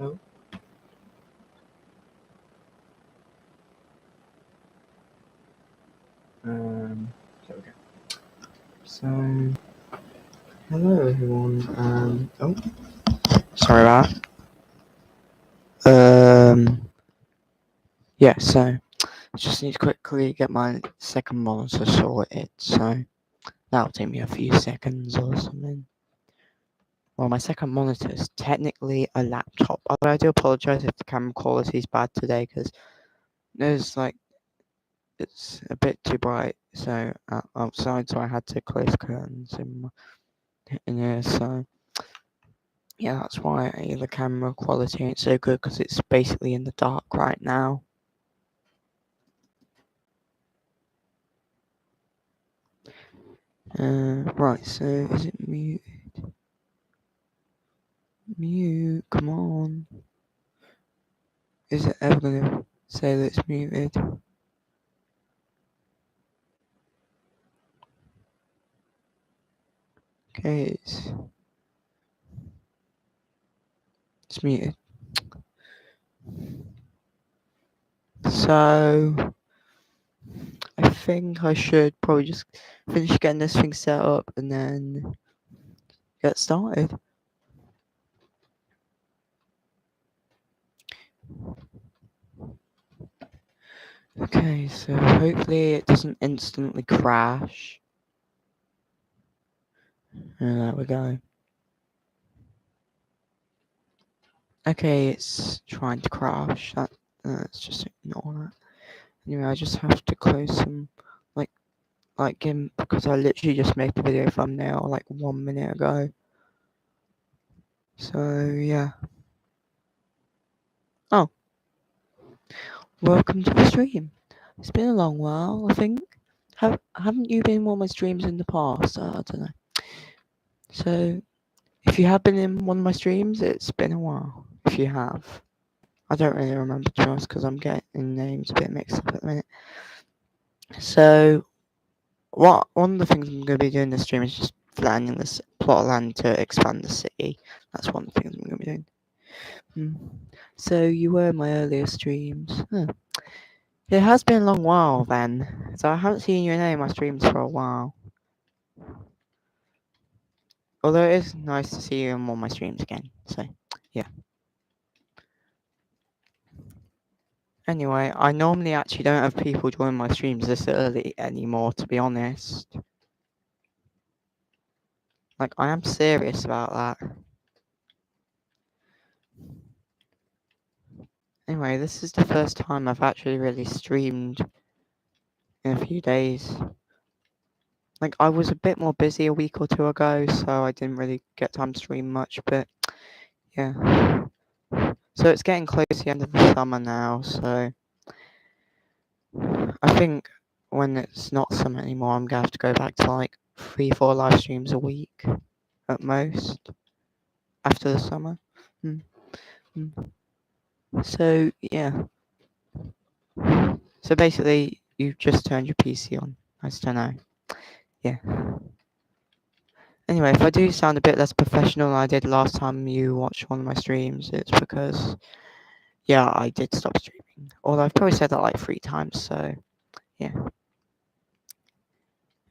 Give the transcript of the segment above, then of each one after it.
Oh. There we go. So, hello everyone. Sorry about that. Yeah. So, I just need to quickly get my second monitor sorted. So that'll take me a few seconds or something. Well, my second monitor is technically a laptop, although I do apologize if the camera quality is bad today because there's like it's a bit too bright. So outside, so I had to close curtains in here. So yeah, that's why the camera quality ain't so good because it's basically in the dark right now. Right, so is it mute? Mute, come on. Is it ever gonna say that it's muted? Okay, it's muted. So I think I should probably just finish getting this thing set up and then get started. Okay, so hopefully it doesn't instantly crash. And there we go. Okay, it's trying to crash. Let's just ignore that. Anyway, I just have to close some like him because I literally just made the video thumbnail like 1 minute ago. So yeah. Oh, welcome to the stream. It's been a long while, I think. Haven't you been in one of my streams in the past? I don't know. So if you have been in one of my streams, it's been a while. If you have, I don't really remember to be honest because I'm getting names a bit mixed up at the minute. So one of the things I'm going to be doing this stream is just planning this plot of land to expand the city. That's one of the things I'm going to be doing. So you were in my earlier streams. Huh. It has been a long while then. So I haven't seen you in any of my streams for a while. Although it is nice to see you in one of my streams again. So yeah. Anyway, I normally actually don't have people join my streams this early anymore, to be honest. Like, I am serious about that. Anyway, this is the first time I've actually really streamed in a few days. Like, I was a bit more busy a week or two ago, so I didn't really get time to stream much, but yeah. So it's getting close to the end of the summer now, so I think when it's not summer anymore, I'm gonna have to go back to like 3-4 live streams a week at most after the summer. So yeah. So basically, you just turned your PC on. I just don't know. Yeah. Anyway, if I do sound a bit less professional than I did last time you watched one of my streams, it's because, yeah, I did stop streaming. Although I've probably said that like 3 times, so yeah.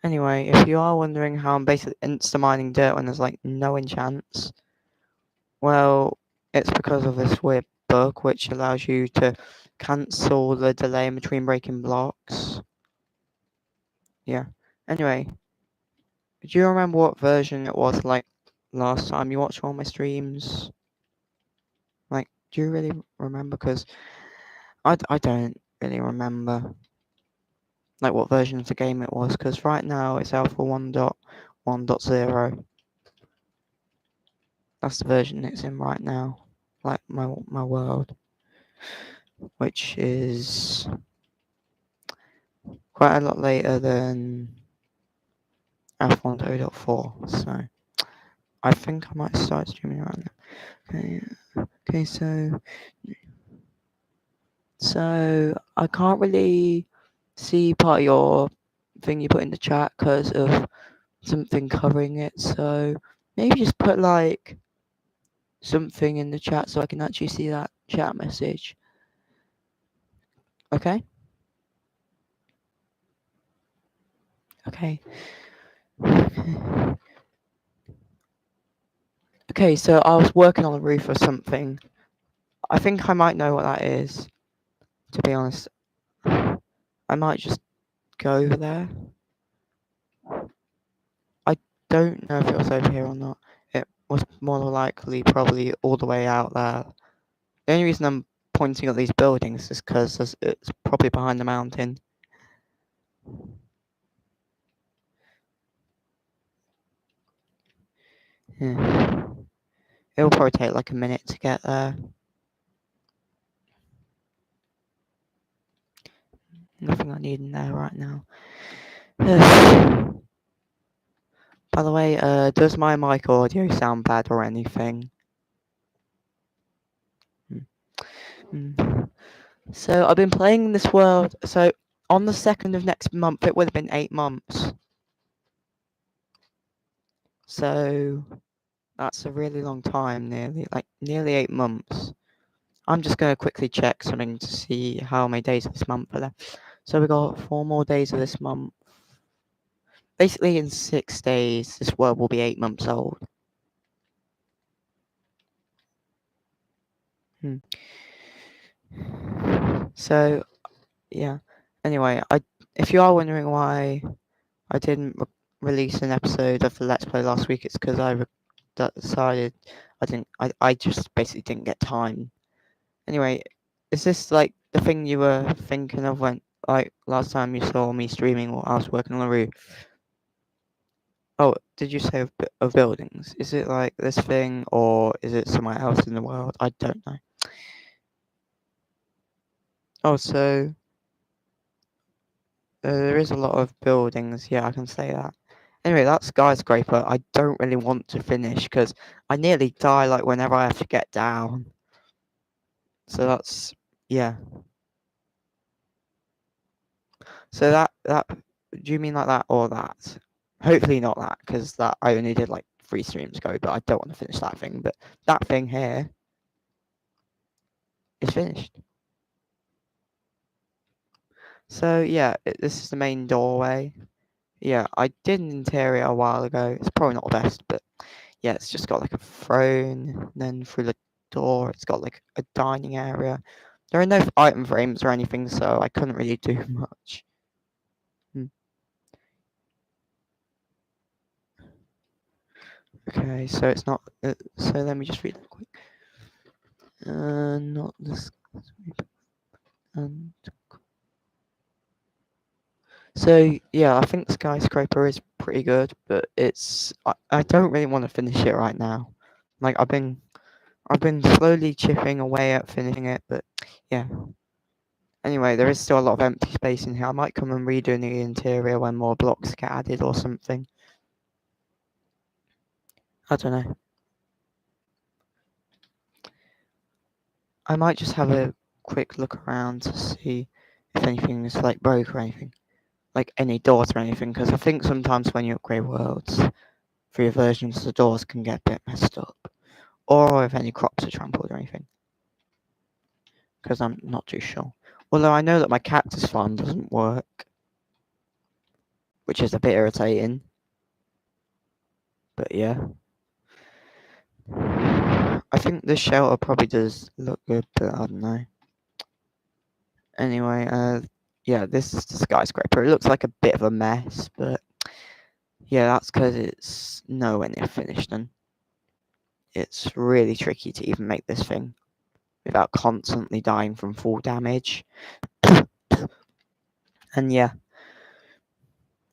Anyway, if you are wondering how I'm basically insta-mining dirt when there's like no enchants, well, it's because of this weird bug which allows you to cancel the delay in between breaking blocks. Yeah. Anyway, do you remember what version it was like last time you watched one of my streams? Like, do you really remember? Because I don't really remember like what version of the game it was. Because right now it's Alpha 1.1.0. That's the version it's in right now. Like my world, which is quite a lot later than Alpha 1.0.4. So I think I might start streaming around now. Okay, so I can't really see part of your thing you put in the chat because of something covering it. So maybe just put like something in the chat so I can actually see that chat message. Okay? Okay. Okay, so I was working on the roof or something. I think I might know what that is, to be honest. I might just go there. I don't know if it was over here or not. It was more likely probably all the way out there. The only reason I'm pointing at these buildings is because it's probably behind the mountain. Yeah. It'll probably take like a minute to get there. Nothing I need in there right now. By the way, does my mic audio sound bad or anything? So I've been playing this world. So on the 2nd of next month, it would have been 8 months. So that's a really long time, nearly 8 months. I'm just going to quickly check something to see how many days of this month are left. So we got 4 more days of this month. Basically, in 6 days, this world will be 8 months old. So, yeah. Anyway, if you are wondering why I didn't release an episode of the Let's Play last week, it's because I decided I just basically didn't get time. Anyway, is this like the thing you were thinking of when, like, last time you saw me streaming while I was working on the roof? Oh, did you say of buildings? Is it like this thing, or is it somewhere else in the world? I don't know. Oh, so there is a lot of buildings. Yeah, I can say that. Anyway, that skyscraper, I don't really want to finish because I nearly die like whenever I have to get down. So that's, yeah. So that do you mean like that or that? Hopefully not that, because that I only did like 3 streams ago, but I don't want to finish that thing. But that thing here is finished. So yeah, this is the main doorway. Yeah, I did an interior a while ago. It's probably not the best, but yeah, it's just got like a throne. And then through the door, it's got like a dining area. There are no item frames or anything, so I couldn't really do much. Okay, so it's not. So let me just read that quick. Not this. And so yeah, I think Skyscraper is pretty good, but I don't really want to finish it right now. Like I've been slowly chipping away at finishing it, but yeah. Anyway, there is still a lot of empty space in here. I might come and redo the interior when more blocks get added or something. I don't know. I might just have a quick look around to see if anything is like broke or anything. Like any doors or anything, because I think sometimes when you upgrade worlds, for your versions, the doors can get a bit messed up. Or if any crops are trampled or anything. Because I'm not too sure. Although I know that my cactus farm doesn't work, which is a bit irritating. But yeah. I think this shelter probably does look good, but I don't know. Anyway, yeah, this is the skyscraper. It looks like a bit of a mess, but yeah, that's because it's nowhere near finished, and it's really tricky to even make this thing without constantly dying from full damage. And yeah,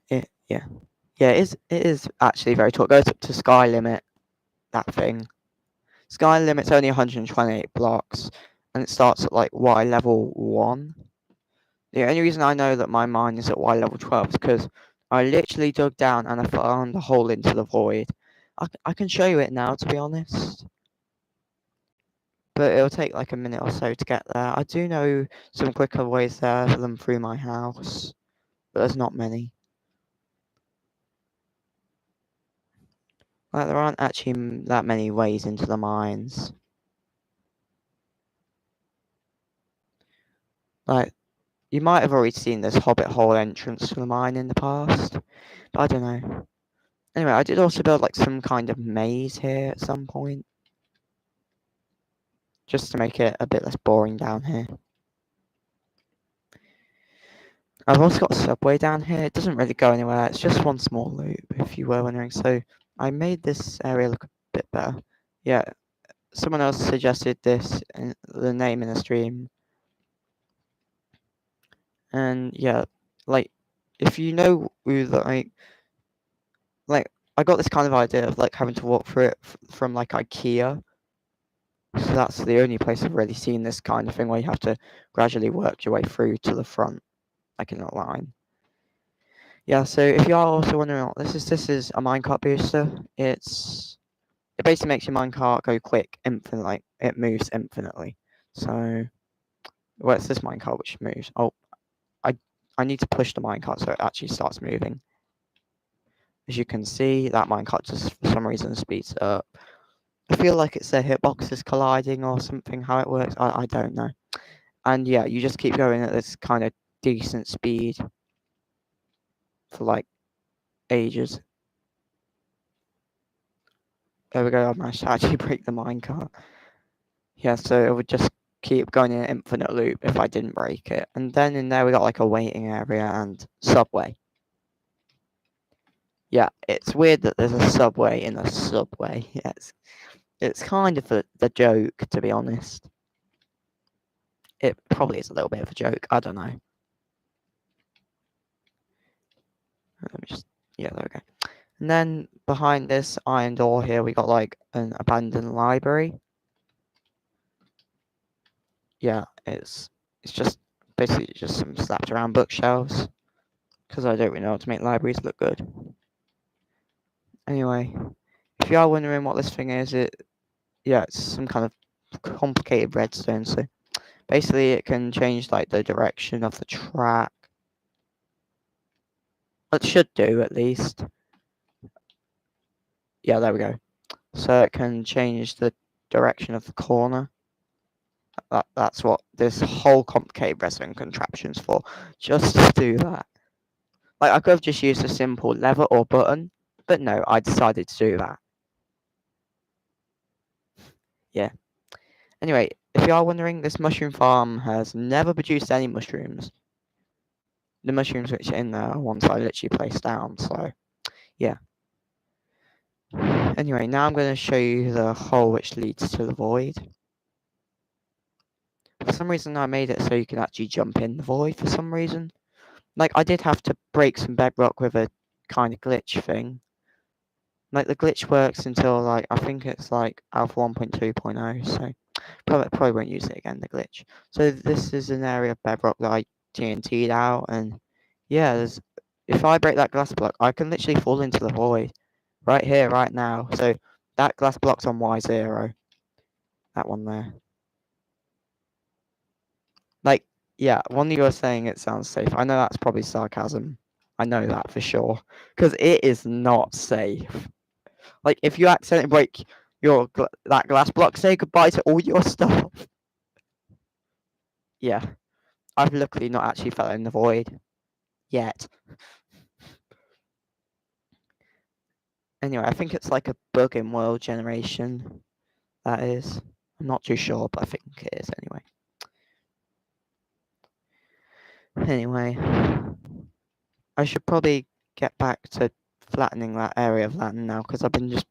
it is actually very tall. It goes up to sky limit. That thing. Sky limit's only 128 blocks, and it starts at like Y level 1. The only reason I know that my mine is at Y level 12 is because I literally dug down and I found a hole into the void. I can show you it now, to be honest. But it'll take like a minute or so to get there. I do know some quicker ways there than through my house, but there's not many. Like, there aren't actually that many ways into the mines. Like, you might have already seen this Hobbit hole entrance to the mine in the past, but I don't know. Anyway, I did also build like some kind of maze here at some point, just to make it a bit less boring down here. I've also got a subway down here. It doesn't really go anywhere. It's just one small loop, if you were wondering. So I made this area look a bit better. Yeah, someone else suggested this in the name in the stream. And yeah, like, if you know who like I got this kind of idea of like having to walk through it from like IKEA. So that's the only place I've really seen this kind of thing where you have to gradually work your way through to the front, like in a line. Yeah, so if you are also wondering what this is a minecart booster. It basically makes your minecart go quick infinitely. It moves infinitely. So where's this minecart which moves? Oh, I need to push the minecart so it actually starts moving. As you can see, that minecart just for some reason speeds up. I feel like it's their hitboxes colliding or something, how it works. I don't know. And yeah, you just keep going at this kind of decent speed for like ages. There we go, I managed to actually break the minecart. Yeah, so it would just keep going in an infinite loop if I didn't break it. And then in there we got like a waiting area and subway. Yeah, it's weird that there's a subway in a subway. Yes, it's kind of the joke, to be honest. It probably is a little bit of a joke. I don't know. Let me just, yeah, there we go. And then behind this iron door here, we got like an abandoned library. Yeah, it's just basically just some slapped around bookshelves, because I don't really know how to make libraries look good. Anyway, if you are wondering what this thing is, it's some kind of complicated redstone. So basically, it can change like the direction of the track. It should do at least. Yeah, there we go. So it can change the direction of the corner. That's what this whole complicated redstone contraption's for. Just to do that. Like, I could have just used a simple lever or button, but no, I decided to do that. Yeah. Anyway, if you are wondering, this mushroom farm has never produced any mushrooms. The mushrooms which are in there are ones I literally placed down, so yeah. Anyway, now I'm going to show you the hole which leads to the void. For some reason I made it so you can actually jump in the void for some reason. Like, I did have to break some bedrock with a kind of glitch thing. Like, the glitch works until, like, I think it's, like, Alpha 1.2.0, so probably won't use it again, the glitch. So this is an area of bedrock that I TNT'd out, and yeah, if I break that glass block, I can literally fall into the void. Right here, right now. So that glass block's on Y0. That one there. Like, yeah, one of you are saying it sounds safe. I know that's probably sarcasm. I know that for sure. Because it is not safe. Like, if you accidentally break that glass block, say goodbye to all your stuff. Yeah. I've luckily not actually fell in the void. Yet. Anyway, I think it's like a bug in world generation. That is. I'm not too sure, but I think it is anyway. I should probably get back to flattening that area of land now, because I've been just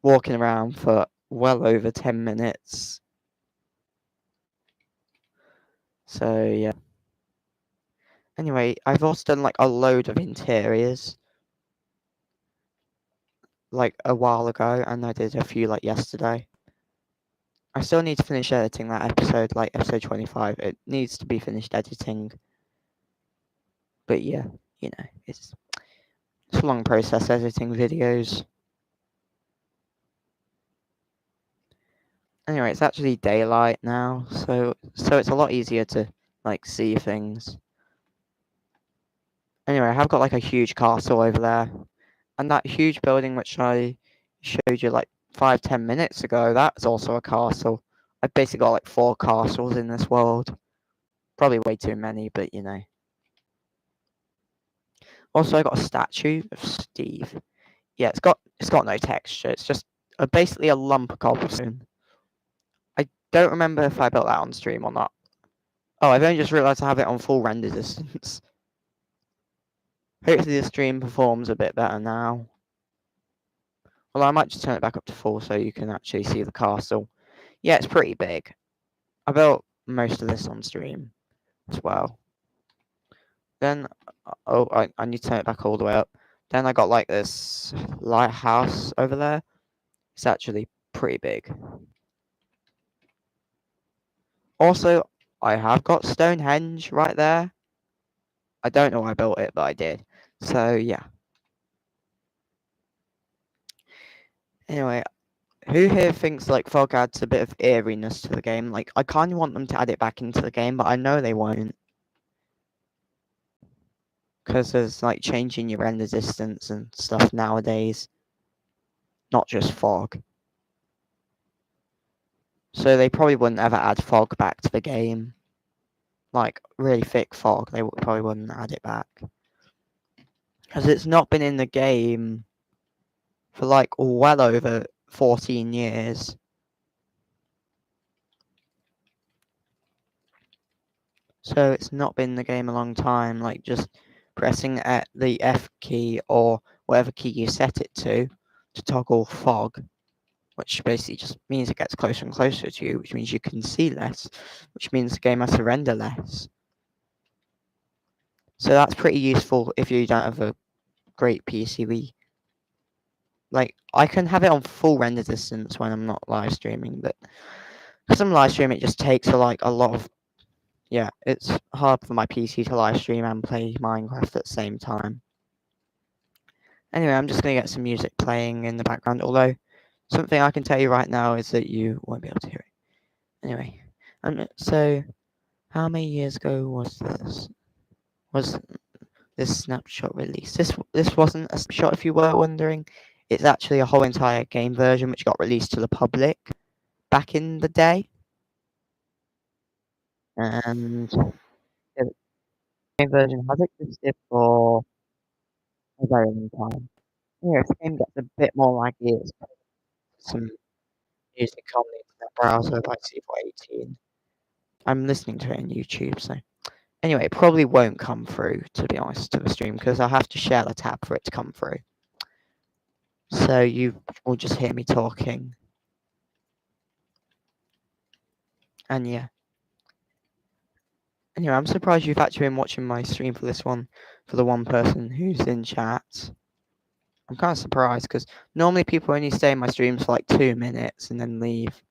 walking around for well over 10 minutes. So yeah. Anyway, I've also done like a load of interiors like a while ago, and I did a few like yesterday. I still need to finish editing that episode, like episode 25. It needs to be finished editing. But yeah, you know, it's a long process editing videos. Anyway, it's actually daylight now, so it's a lot easier to like see things. Anyway, I have got like a huge castle over there, and that huge building which I showed you like 5-10 minutes ago, that's also a castle. I've basically got like 4 castles in this world. Probably way too many, but you know. Also, I got a statue of Steve. Yeah, it's got no texture. It's just basically a lump of cobblestone. I don't remember if I built that on stream or not. Oh, I've only just realised I have it on full render distance. Hopefully the stream performs a bit better now. Well, I might just turn it back up to full so you can actually see the castle. Yeah, it's pretty big. I built most of this on stream as well. Then, oh, I need to turn it back all the way up. Then I got like this lighthouse over there. It's actually pretty big. Also, I have got Stonehenge right there. I don't know why I built it, but I did. So, yeah. Anyway, who here thinks like Fog adds a bit of eeriness to the game? Like, I kind of want them to add it back into the game, but I know they won't. Because there's like changing your render distance and stuff nowadays. Not just fog. So they probably wouldn't ever add fog back to the game. Like, really thick fog, they probably wouldn't add it back. Because it's not been in the game for like well over 14 years. So it's not been in the game a long time, like just pressing at the F key or whatever key you set it to toggle fog, which basically just means it gets closer and closer to you, which means you can see less, which means the game has to render less. So that's pretty useful if you don't have a great PC. Like, I can have it on full render distance when I'm not live streaming, but because I'm live streaming, it just takes a lot of. Yeah, it's hard for my PC to live stream and play Minecraft at the same time. Anyway, I'm just going to get some music playing in the background, although something I can tell you right now is that you won't be able to hear it. Anyway, so how many years ago was this? Was this snapshot released? This wasn't a snapshot, if you were wondering. It's actually a whole entire game version which got released to the public back in the day. And the game version has existed for a very long time. Yeah, if the game gets a bit more laggy, it's some music on the internet browser by C418. I'm listening to it on YouTube, so anyway, it probably won't come through, to be honest, to the stream because I have to share the tab for it to come through. So you will just hear me talking. And yeah. Anyway, I'm surprised you've actually been watching my stream for this one, for the one person who's in chat. I'm kind of surprised because normally people only stay in my streams for like 2 minutes and then leave.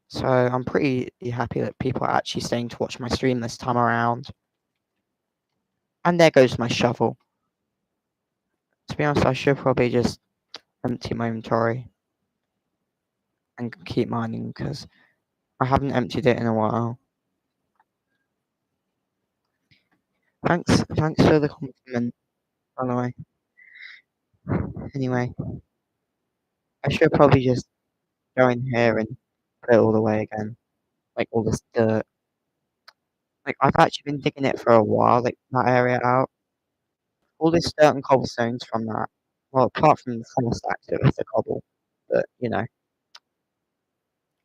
So I'm pretty happy that people are actually staying to watch my stream this time around. And there goes my shovel. To be honest, I should probably just empty my inventory and keep mining because I haven't emptied it in a while. Thanks for the compliment, by the way. Anyway, I should probably just go in here and put it all away again. Like all this dirt. Like I've actually been digging it for a while, like that area out. All this dirt and cobblestones from that. Well, apart from the full stacks of the cobble. But you know.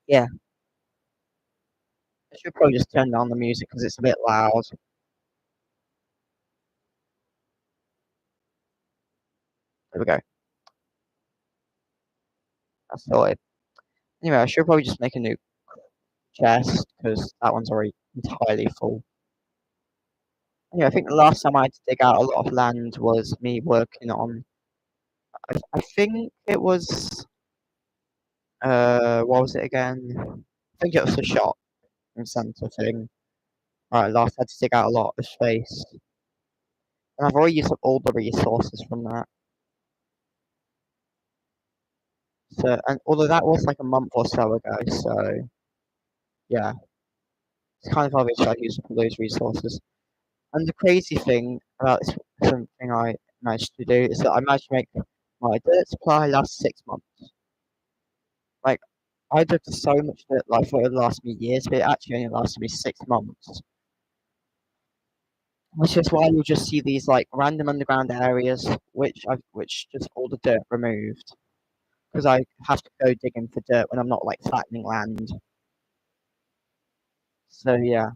Yeah. I should probably just turn down the music because it's a bit loud. There we go. That's sorted. Anyway, I should probably just make a new chest because that one's already entirely full. Anyway, I think the last time I had to dig out a lot of land was me working on. I think it was. What was it again? I think it was the shop and center thing. Alright, last I had to dig out a lot of space. And I've already used up all the resources from that. So, and although that was like a month or so ago, so yeah, it's kind of obvious I used up all those resources. And the crazy thing about this, something I managed to do is that I managed to make my dirt supply lasts 6 months. Like, I did so much dirt, like, I thought it would last me years, but it actually only lasted me 6 months. Which is why you'll just see these, like, random underground areas, which just all the dirt removed. Because I have to go digging for dirt when I'm not, like, flattening land. So, yeah.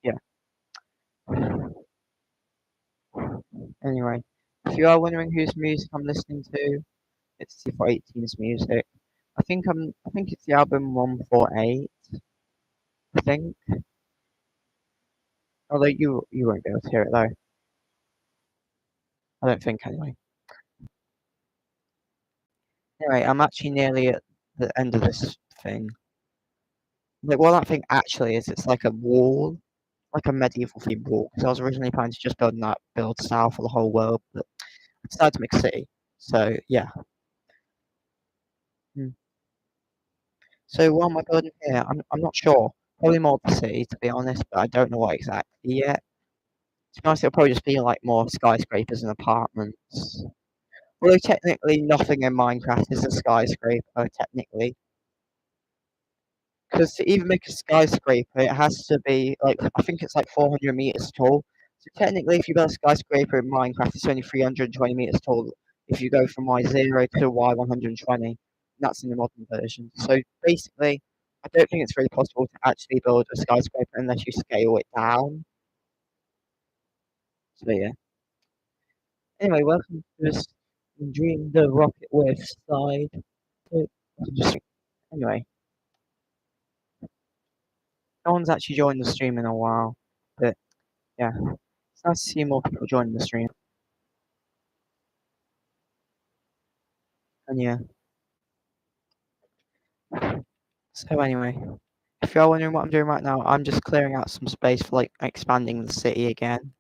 Yeah. Anyway, if you are wondering whose music I'm listening to, it's C418's music. I think it's the album 148, I think. Although you won't be able to hear it though. I don't think anyway. Anyway, I'm actually nearly at the end of this thing. Like, what that thing actually is, it's like a wall, like a medieval themed wall. Because I was originally planning to just build style for the whole world, but I decided to make a city. So yeah. Hmm. So what am I building here? I'm not sure. Probably more of the city, to be honest, but I don't know what exactly yet. To be honest, it'll probably just be like more skyscrapers and apartments. Although technically nothing in Minecraft is a skyscraper, technically. Because to even make a skyscraper, it has to be like, I think it's like 400 meters tall. So technically, if you build a skyscraper in Minecraft, it's only 320 meters tall. If you go from Y0 to Y120, that's in the modern version. So basically, I don't think it's really possible to actually build a skyscraper unless you scale it down. So yeah. Anyway, welcome to this Dream the Rocket Wave side. So, just anyway, no one's actually joined the stream in a while, but yeah. It's nice to see more people joining the stream. And yeah. So anyway, if you're wondering what I'm doing right now, I'm just clearing out some space for like expanding the city again.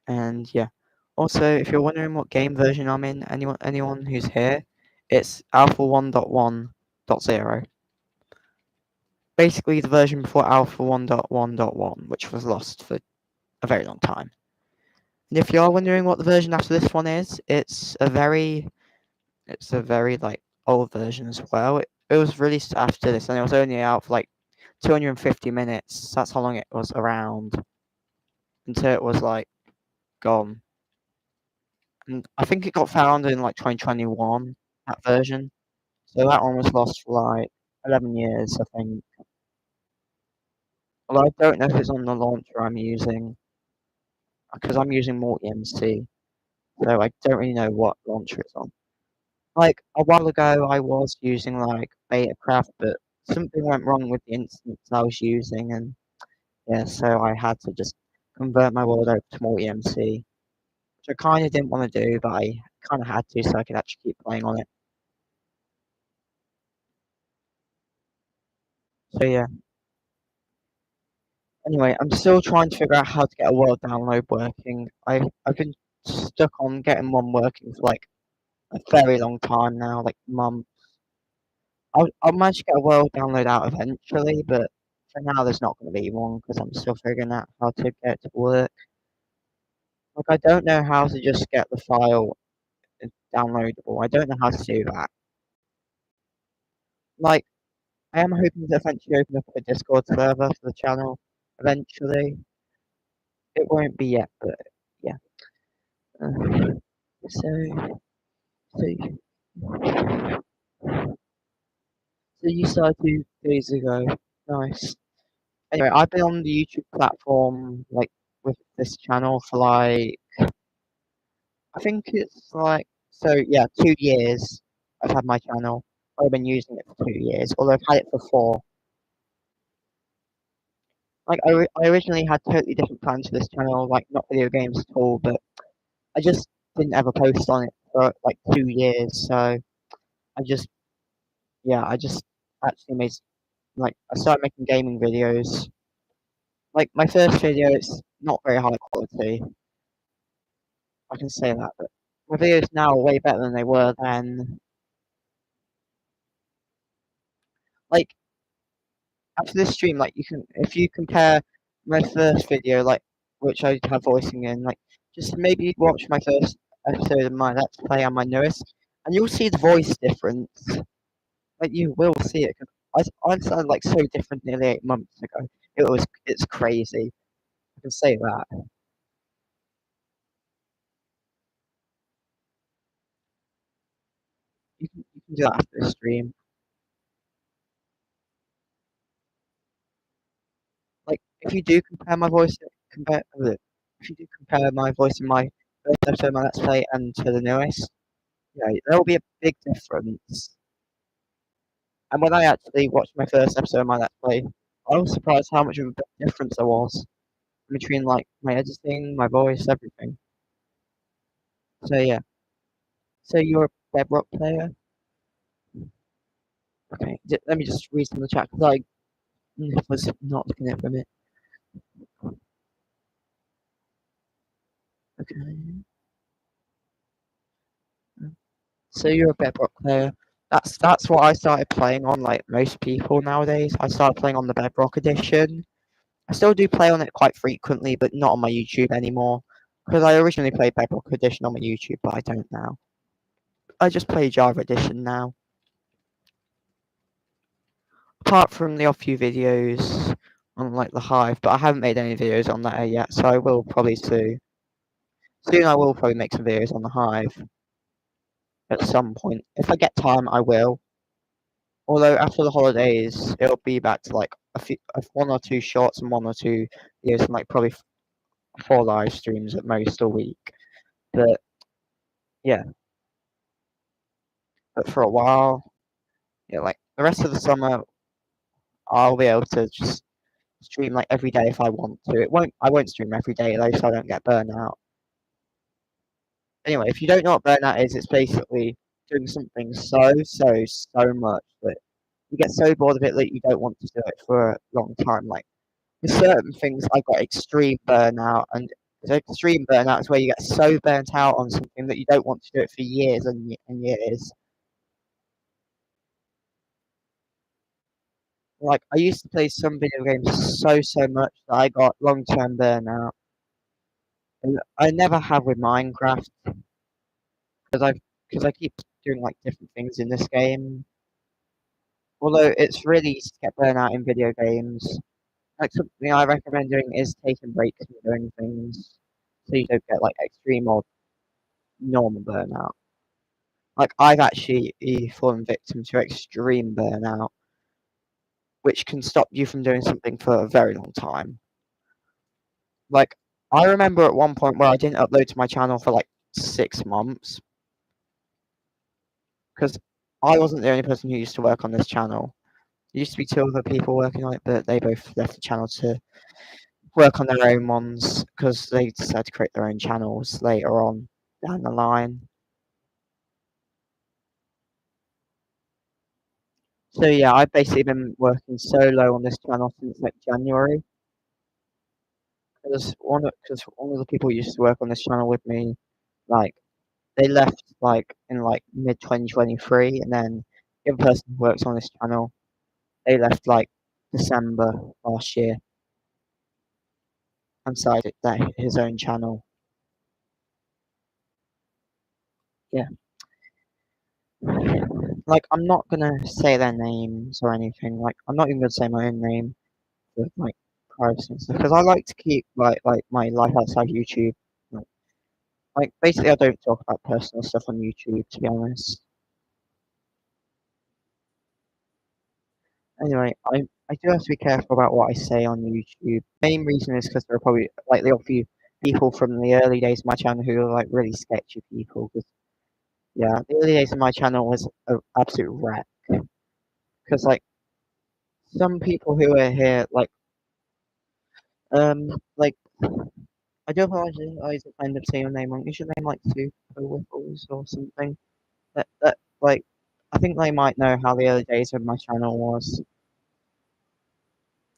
And yeah. Also, if you're wondering what game version I'm in, anyone who's here, it's Alpha 1.1.0. Basically the version before Alpha 1.1.1, which was lost for a very long time. And if you're wondering what the version after this one is, it's a very like old version as well. It was released after this, and it was only out for like 250 minutes. That's how long it was around until it was like gone. And I think it got found in like 2021, that version. So that one was lost for like 11 years, I think. Although I don't know if it's on the launcher I'm using, because I'm using MultiMC, so I don't really know what launcher it's on. Like a while ago, I was using like Betacraft, but something went wrong with the instance I was using, and yeah, so I had to just convert my world over to MultiMC, which I kind of didn't want to do, but I kind of had to so I could actually keep playing on it. So yeah. Anyway, I'm still trying to figure out how to get a world download working. I've been stuck on getting one working for like a very long time now, like months. I'll manage to get a world download out eventually, but for now there's not going to be one because I'm still figuring out how to get it to work. Like I don't know how to just get the file downloadable. I don't know how to do that. Like I am hoping to eventually open up a Discord server for the channel eventually. It won't be yet, but yeah. Uh, so, so, so you started 2 days ago. Nice. Anyway, I've been on the YouTube platform like with this channel for like I think it's like so yeah 2 years. I've had my channel. I've been using it for 2 years, although I've had it for four. Like I originally had totally different plans for this channel, like not video games at all, but I just didn't ever post on it for like 2 years. So I just I just actually made like I started making gaming videos. Like my first video, it's not very high quality. I can say that, but my videos now are way better than they were then. Like after this stream, like you can if you compare my first video, like which I have voicing in, like just maybe watch my first episode of my Let's Play and my newest, and you'll see the voice difference. Like you will see it. 'Cause I sounded like so different nearly 8 months ago. It's crazy. I can say that. You can do that after the stream. Like if you do compare my voice, compare if you do compare my voice in my first episode of my Let's Play and to the newest, yeah, there will be a big difference. And when I actually watched my first episode of my Let's Play, I was surprised how much of a big difference there was between like my editing, my voice, everything. So yeah. So you're a Bedrock player? Okay. Let me just read some of the chat because I was not looking at it for a minute. Okay. So you're a Bedrock player. That's what I started playing on. Like most people nowadays, I started playing on the Bedrock edition. I still do play on it quite frequently, but not on my YouTube anymore. Because I originally played Bedrock edition on my YouTube, but I don't now. I just play Java edition now. Apart from the off few videos on like the Hive, but I haven't made any videos on that yet, so I will probably soon. Soon I will probably make some videos on the Hive at some point. If I get time, I will. Although after the holidays, it'll be back to like one or two shorts and one or two videos, and like probably 4 live streams at most a week. But yeah, but for a while, yeah, like the rest of the summer, I'll be able to just stream like every day if I want to. I won't stream every day though, so I don't get burnt out. Anyway, if you don't know what burnout is, it's basically doing something so much that you get so bored of it that you don't want to do it for a long time. Like with certain things, I got extreme burnout, and extreme burnout is where you get so burnt out on something that you don't want to do it for years and years. Like I used to play some video games so much that I got long term burnout, and I never have with Minecraft because I keep doing like different things in this game. Although it's really easy to get burnout in video games. Like something I recommend doing is taking breaks from doing things so you don't get like extreme or normal burnout. Like I've actually fallen victim to extreme burnout, which can stop you from doing something for a very long time. Like I remember at one point where I didn't upload to my channel for like 6 months because I wasn't the only person who used to work on this channel. There used to be 2 other people working on it, but they both left the channel to work on their own ones because they decided to create their own channels later on down the line. So yeah, I've basically been working solo on this channel since like January. Because one of the people who used to work on this channel with me, like they left like in like mid 2023, and then the other person who works on this channel, they left like December last year and started his own channel. Yeah. Like I'm not gonna say their names or anything. Like I'm not even gonna say my own name for like privacy and stuff because I like to keep like my life outside YouTube. Like, basically, I don't talk about personal stuff on YouTube to be honest. Anyway, I do have to be careful about what I say on YouTube. Main reason is because there are probably like there are a few people from the early days of my channel who are like really sketchy people. Cause, yeah, the early days of my channel was an absolute wreck. Because like some people who are here like I do apologize if I end up saying your name wrong. Is your name like Super Whipples or something? That like I think they might know how the early days of my channel was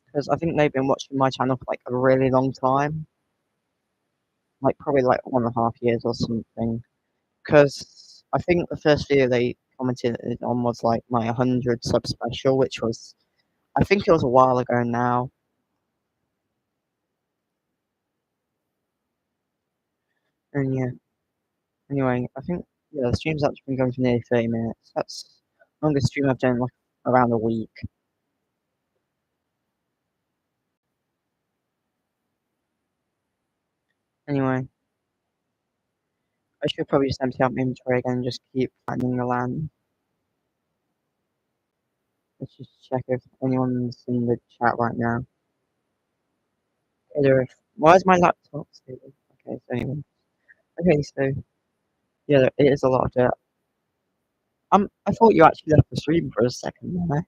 because I think they've been watching my channel for like a really long time, like probably like 1.5 years or something. Because I think the first video they commented on was like my 100 sub special, which was I think it was a while ago now. And yeah, anyway, I think the stream's actually been going for nearly 30 minutes. That's the longest stream I've done in like around a week. Anyway, I should probably just empty out my inventory again and just keep finding the land. Let's just check if anyone's in the chat right now. Why is my laptop stable? Okay, so anyway. Okay, so yeah, it is a lot of dirt. I thought you actually left the stream for a second there,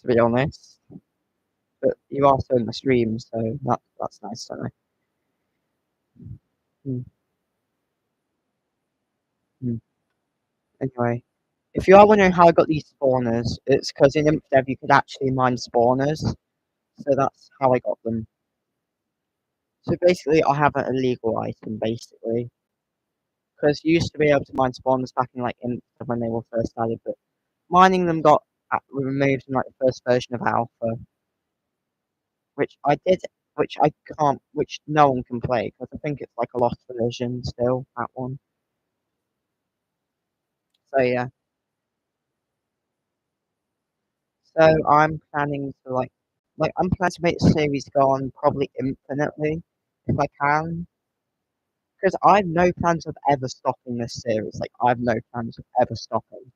to be honest. But you are still in the stream, so that's nice, don't I? Hmm. Hmm. Anyway, if you are wondering how I got these spawners, it's because in InfDev you could actually mine spawners, so that's how I got them. So basically, I have an illegal item, basically. Because you used to be able to mine spawners back in like InfDev when they were first added, but mining them got removed in like the first version of Alpha, which I did, which I can't, which no one can play because I think it's like a lost version still, that one. So yeah. So I'm planning to like I'm planning to make the series go on probably infinitely if I can. Because I have no plans of ever stopping this series. Like I have no plans of ever stopping.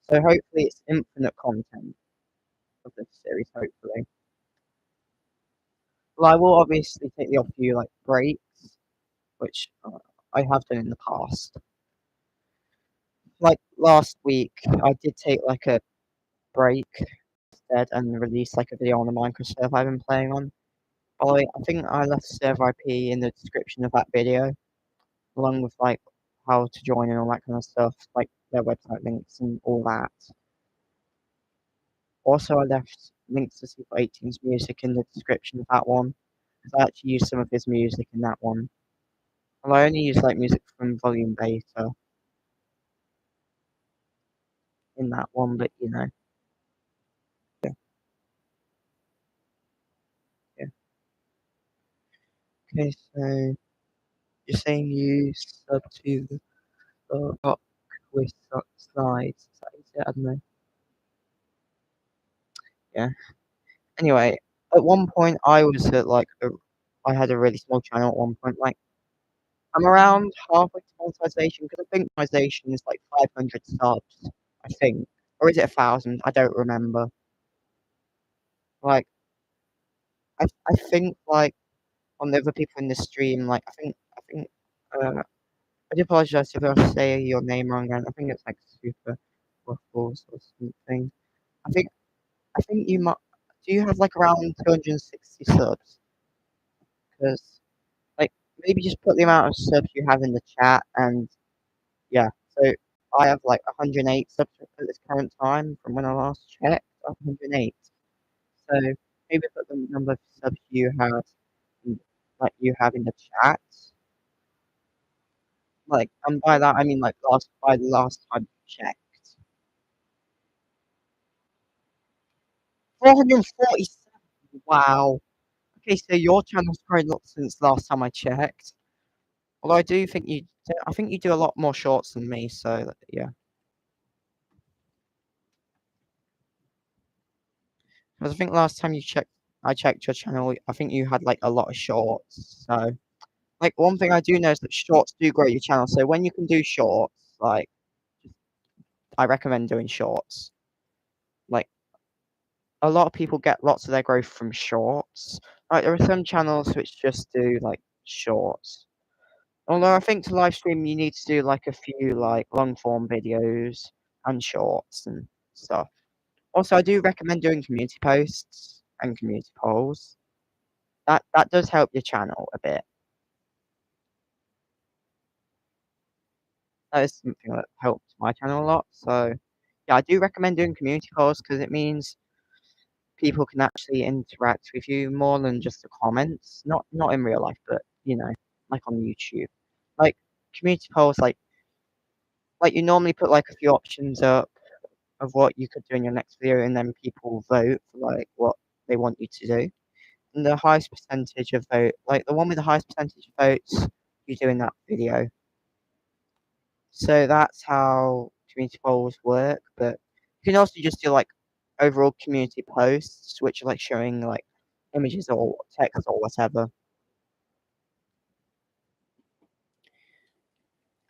So hopefully it's infinite content of this series, hopefully. Well I will obviously take the off few like breaks, which I have done in the past. Like last week I did take like a break instead and release like a video on the Minecraft server I've been playing on. I think I left server IP in the description of that video, along with like how to join and all that kind of stuff, like their website links and all that. Also, I left links to Super 18's music in the description of that one, because I actually used some of his music in that one. Well, I only use like music from Volume Beta in that one, but you know. Yeah, yeah. Okay, so you're saying you sub to the rock with slides. Is that it? I don't know. Yeah. Anyway, at one point I was at like I had a really small channel at one point. Like I'm around halfway to monetization because I think monetization is like 500 subs. I think, or is it 1,000? I don't remember. Like I think like on the other people in the stream, like I think I do apologize if I say your name wrong. And I think it's like Super Waffles or something. I think I think you might. Do you have like around 260 subs? Because like maybe just put the amount of subs you have in the chat and yeah. So I have like 108 subs at this current time from when I last checked. 108. So maybe put the number of subs you have like you have in the chat. Like and by that I mean like by the last time I checked. 447. Wow. Okay, so your channel's grown a lot since last time I checked. Although I do think I think you do a lot more shorts than me, so yeah. Because I think last time I checked your channel, I think you had like a lot of shorts. So, like one thing I do know is that shorts do grow your channel. So when you can do shorts, like I recommend doing shorts. Like a lot of people get lots of their growth from shorts. Like there are some channels which just do like shorts. Although I think to live stream you need to do like a few like long form videos and shorts and stuff. Also, I do recommend doing community posts and community polls. That does help your channel a bit. That is something that helps my channel a lot. So yeah, I do recommend doing community polls because it means people can actually interact with you more than just the comments. Not in real life, but you know, like on YouTube. Like community polls, like you normally put like a few options up of what you could do in your next video, and then people vote for like what they want you to do. the highest percentage of vote, like the one with the highest percentage of votes, you do in that video. So that's how community polls work. But you can also just do like overall community posts, which are like showing like images or text or whatever.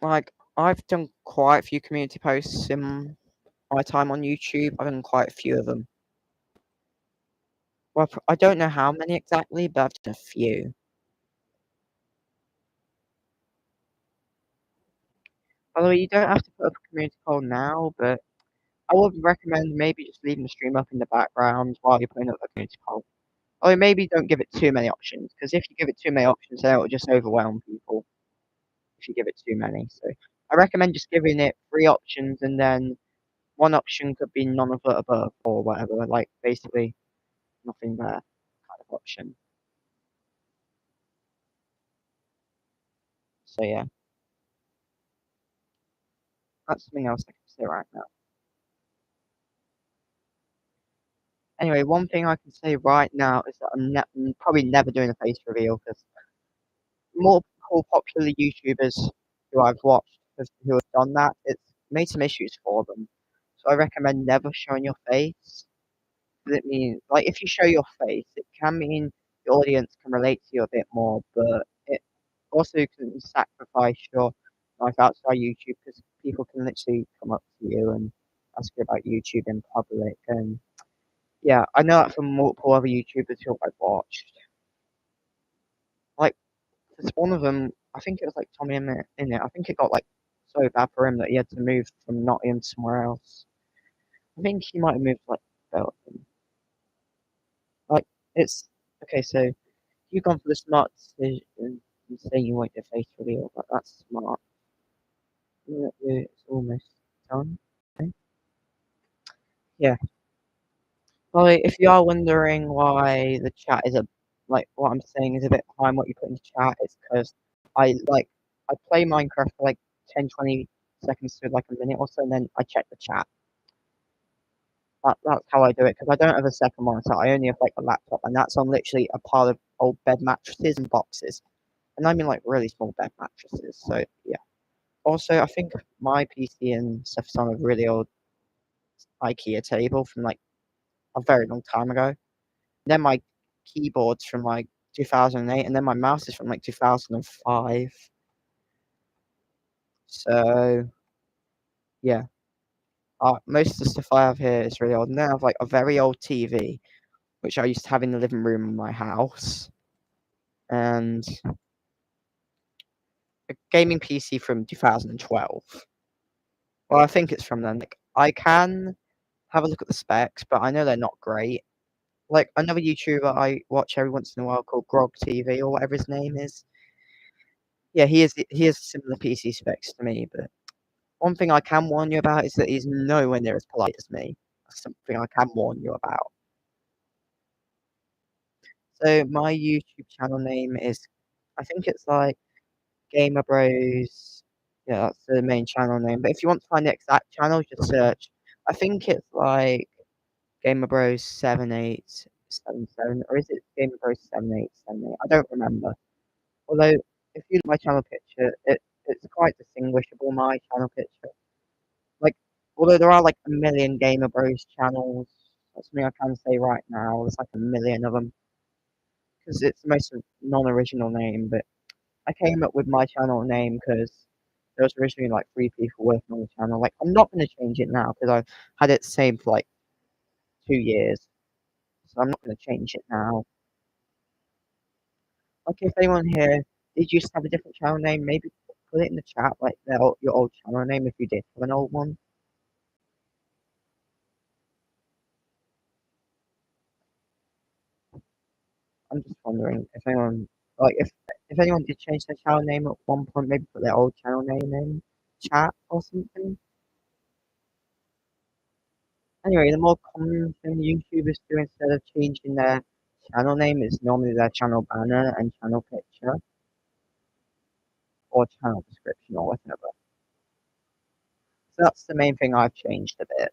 Like I've done quite a few community posts in my time on YouTube. I've done quite a few of them. Well, I don't know how many exactly, but I've done a few. By the way, you don't have to put up a community poll now, but I would recommend maybe just leaving the stream up in the background while you're putting up the community poll. Or maybe don't give it too many options, because if you give it too many options, then it will just overwhelm people if you give it too many. So I recommend just giving it 3 options, and then one option could be none of the above or whatever, like basically nothing there kind of option. So yeah, that's something else I can say right now. Anyway, one thing I can say right now is that I'm probably never doing a face reveal because multiple popular YouTubers who I've watched who have done that, it's made some issues for them. So I recommend never showing your face. It means like if you show your face, it can mean the audience can relate to you a bit more, but it also can sacrifice your life outside YouTube because people can literally come up to you and ask you about YouTube in public. And yeah, I know that from multiple other YouTubers who I've watched. Like, there's one of them, I think it was like Tommy in it. I think it got like so bad for him that he had to move from Nottingham to somewhere else. I think he might have moved to like Belgium. Like, it's okay. So you've gone for the smart decision and saying you want your face reveal, but that's smart. It's almost done. Okay. Yeah. Well, if you are wondering why the chat is like what I'm saying is a bit behind what you put in the chat, it's because I play Minecraft for like 10, 20 seconds to like a minute or so, and then I check the chat. That's how I do it because I don't have a second monitor. I only have like a laptop, and that's on literally a pile of old bed mattresses and boxes, and I mean like really small bed mattresses. So yeah. Also, I think my PC and stuff is on a really old IKEA table from like a very long time ago. Then my keyboard's from like 2008, and then my mouse is from like 2005. So yeah, most of the stuff I have here is really old. And then I have like a very old TV, which I used to have in the living room of my house, and a gaming PC from 2012. Well, I think it's from then. Like I can have a look at the specs, but I know they're not great. Like another YouTuber I watch every once in a while called Grog TV or whatever his name is. Yeah, he has similar PC specs to me, but one thing I can warn you about is that he's nowhere near as polite as me. That's something I can warn you about. So my YouTube channel name is, I think it's like Gamer Bros. Yeah, that's the main channel name. But if you want to find the exact channel, just search. I think it's like Gamer Bros 7877, or is it Gamer Bros 7878? I don't remember. Although if you look at my channel picture, it's quite distinguishable. My channel picture. Like, although there are like a million Gamer Bros channels, that's something I can say right now. There's like a million of them because it's the most non-original name. But I came up with my channel name because there was originally like 3 people working on the channel. Like, I'm not going to change it now because I've had it saved for like 2 years, so I'm not going to change it now. Like, if anyone here did used to have a different channel name, maybe put it in the chat, like your old channel name if you did have an old one. I'm just wondering if anyone, like, if anyone did change their channel name at one point, maybe put their old channel name in chat or something. Anyway, the more common thing YouTubers do instead of changing their channel name is normally their channel banner and channel picture or channel description or whatever. So that's the main thing I've changed a bit.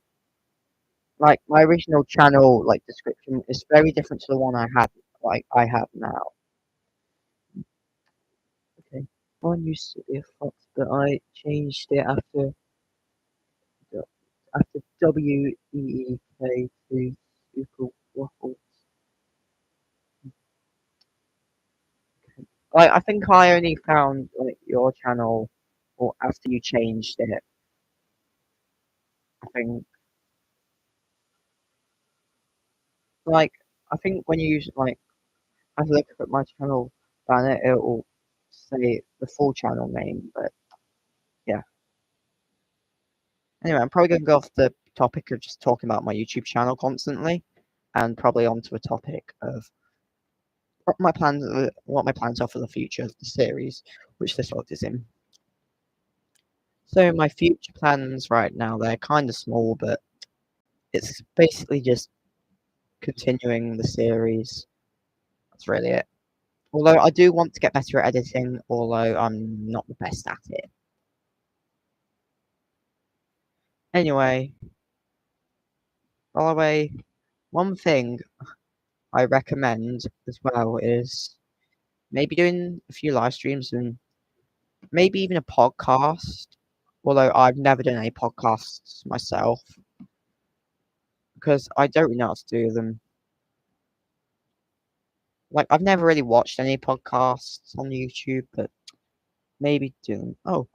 Like my original channel like description is very different to the one I had like I have now. Okay, mine used to be a fox, but I changed it after WEEK to Super Waffles. Like I think I only found like your channel or after you changed it. I think like I think when you like have a look at my channel banner, it will say the full channel name. But yeah. Anyway, I'm probably gonna go off the topic of just talking about my YouTube channel constantly, and probably onto a topic of what my plans are for the future of the series, which this vlog is in. So my future plans right now, they're kind of small, but it's basically just continuing the series. That's really it. Although I do want to get better at editing, although I'm not the best at it. Anyway, by the way, one thing I recommend as well is maybe doing a few live streams and maybe even a podcast. Although I've never done any podcasts myself because I don't really know how to do them. Like I've never really watched any podcasts on YouTube, but maybe do them. Oh,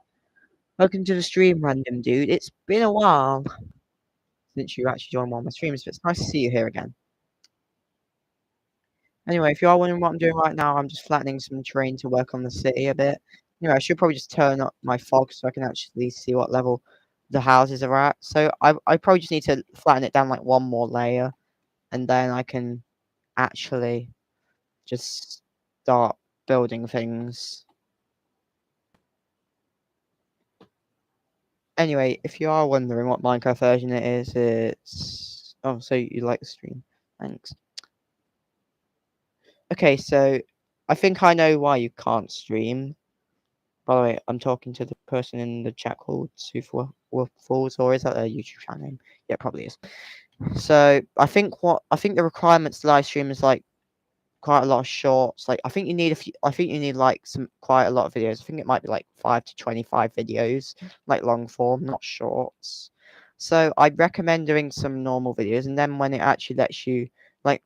welcome to the stream, random dude. It's been a while since you actually joined one of my streams, but it's nice to see you here again. Anyway, if you are wondering what I'm doing right now, I'm just flattening some terrain to work on the city a bit. Anyway, I should probably just turn up my fog so I can actually see what level the houses are at. So I probably just need to flatten it down like one more layer, and then I can actually just start building things. Anyway, if you are wondering what Minecraft version it is, it's... Oh, so you like the stream. Thanks. Okay, so I think I know why you can't stream. By the way, I'm talking to the person in the chat called Super Waffles, or is that a YouTube channel name? Yeah, it probably is. So I think the requirements to live stream is like quite a lot of shorts. Like I think you need like quite a lot of videos. I think it might be like 5 to 25 videos, like long form, not shorts. So I'd recommend doing some normal videos, and then when it actually lets you, like,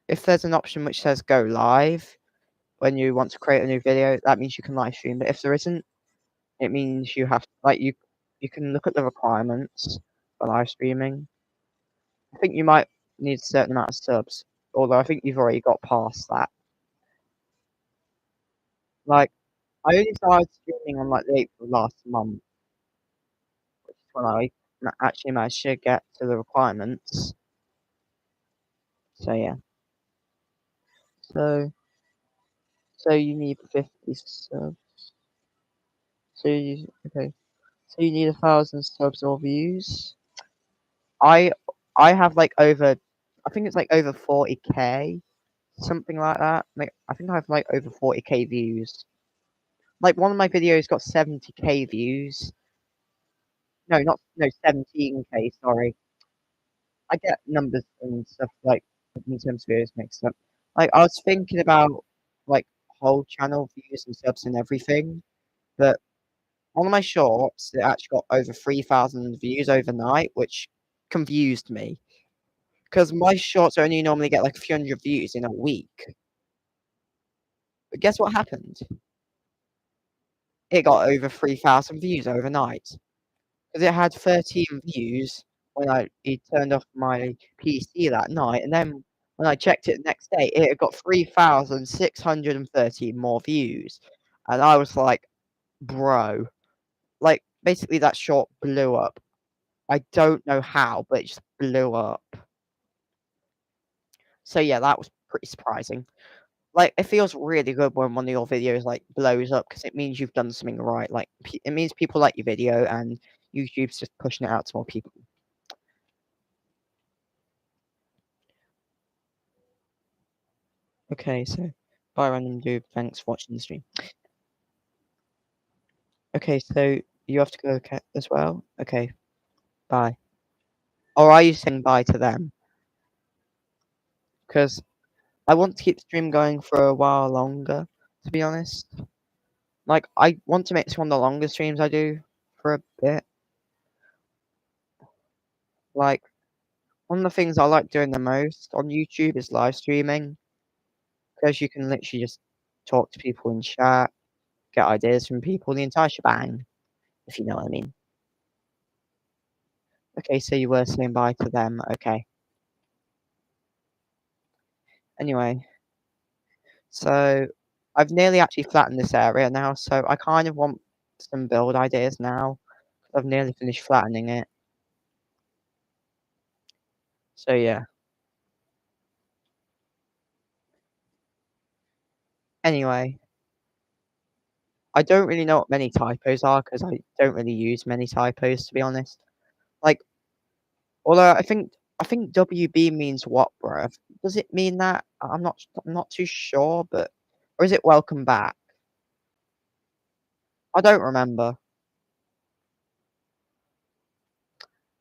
if there's an option which says go live when you want to create a new video, that means you can live stream. But if there isn't, it means you have you can look at the requirements for live streaming. I think you might need a certain amount of subs, although I think you've already got past that. Like, I only started streaming on like the 8th of last month, which is when I actually managed to get to the requirements. So yeah. So you need 50 subs. Okay. So you need 1,000 subs or views. I have like over, I think it's like over 40k, something like that. Like I think I have like over 40k views. Like one of my videos got 70k views. No, 17k. Sorry, I get numbers and stuff like in terms of videos mixed up. Like I was thinking about like whole channel views and subs and everything, but one of my shorts it actually got over 3,000 views overnight, which confused me because my shorts only normally get like a few hundred views in a week. But guess what happened? It got over 3,000 views overnight because it had 13 views when I turned off my PC that night, and then when I checked it the next day, it had got 3,613 more views, and I was like, bro, like basically that short blew up. I don't know how, but it just blew up. So yeah, that was pretty surprising. Like it feels really good when one of your videos like blows up because it means you've done something right. Like it means people like your video and YouTube's just pushing it out to more people. Okay, so bye random dude. Thanks for watching the stream. Okay, so you have to go as well. Okay, bye. Or are you saying bye to them? Because I want to keep the stream going for a while longer, to be honest. Like, I want to make this one of the longest streams I do for a bit. Like, one of the things I like doing the most on YouTube is live streaming, because you can literally just talk to people in chat, get ideas from people, the entire shebang, if you know what I mean. Okay, so you were saying bye to them, okay. Anyway, so I've nearly actually flattened this area now, so I kind of want some build ideas now. I've nearly finished flattening it. So yeah. Anyway, I don't really know what many typos are because I don't really use many typos, to be honest. Like, although I think WB means what, bruv? Does it mean that? I'm not too sure, but or is it welcome back? I don't remember.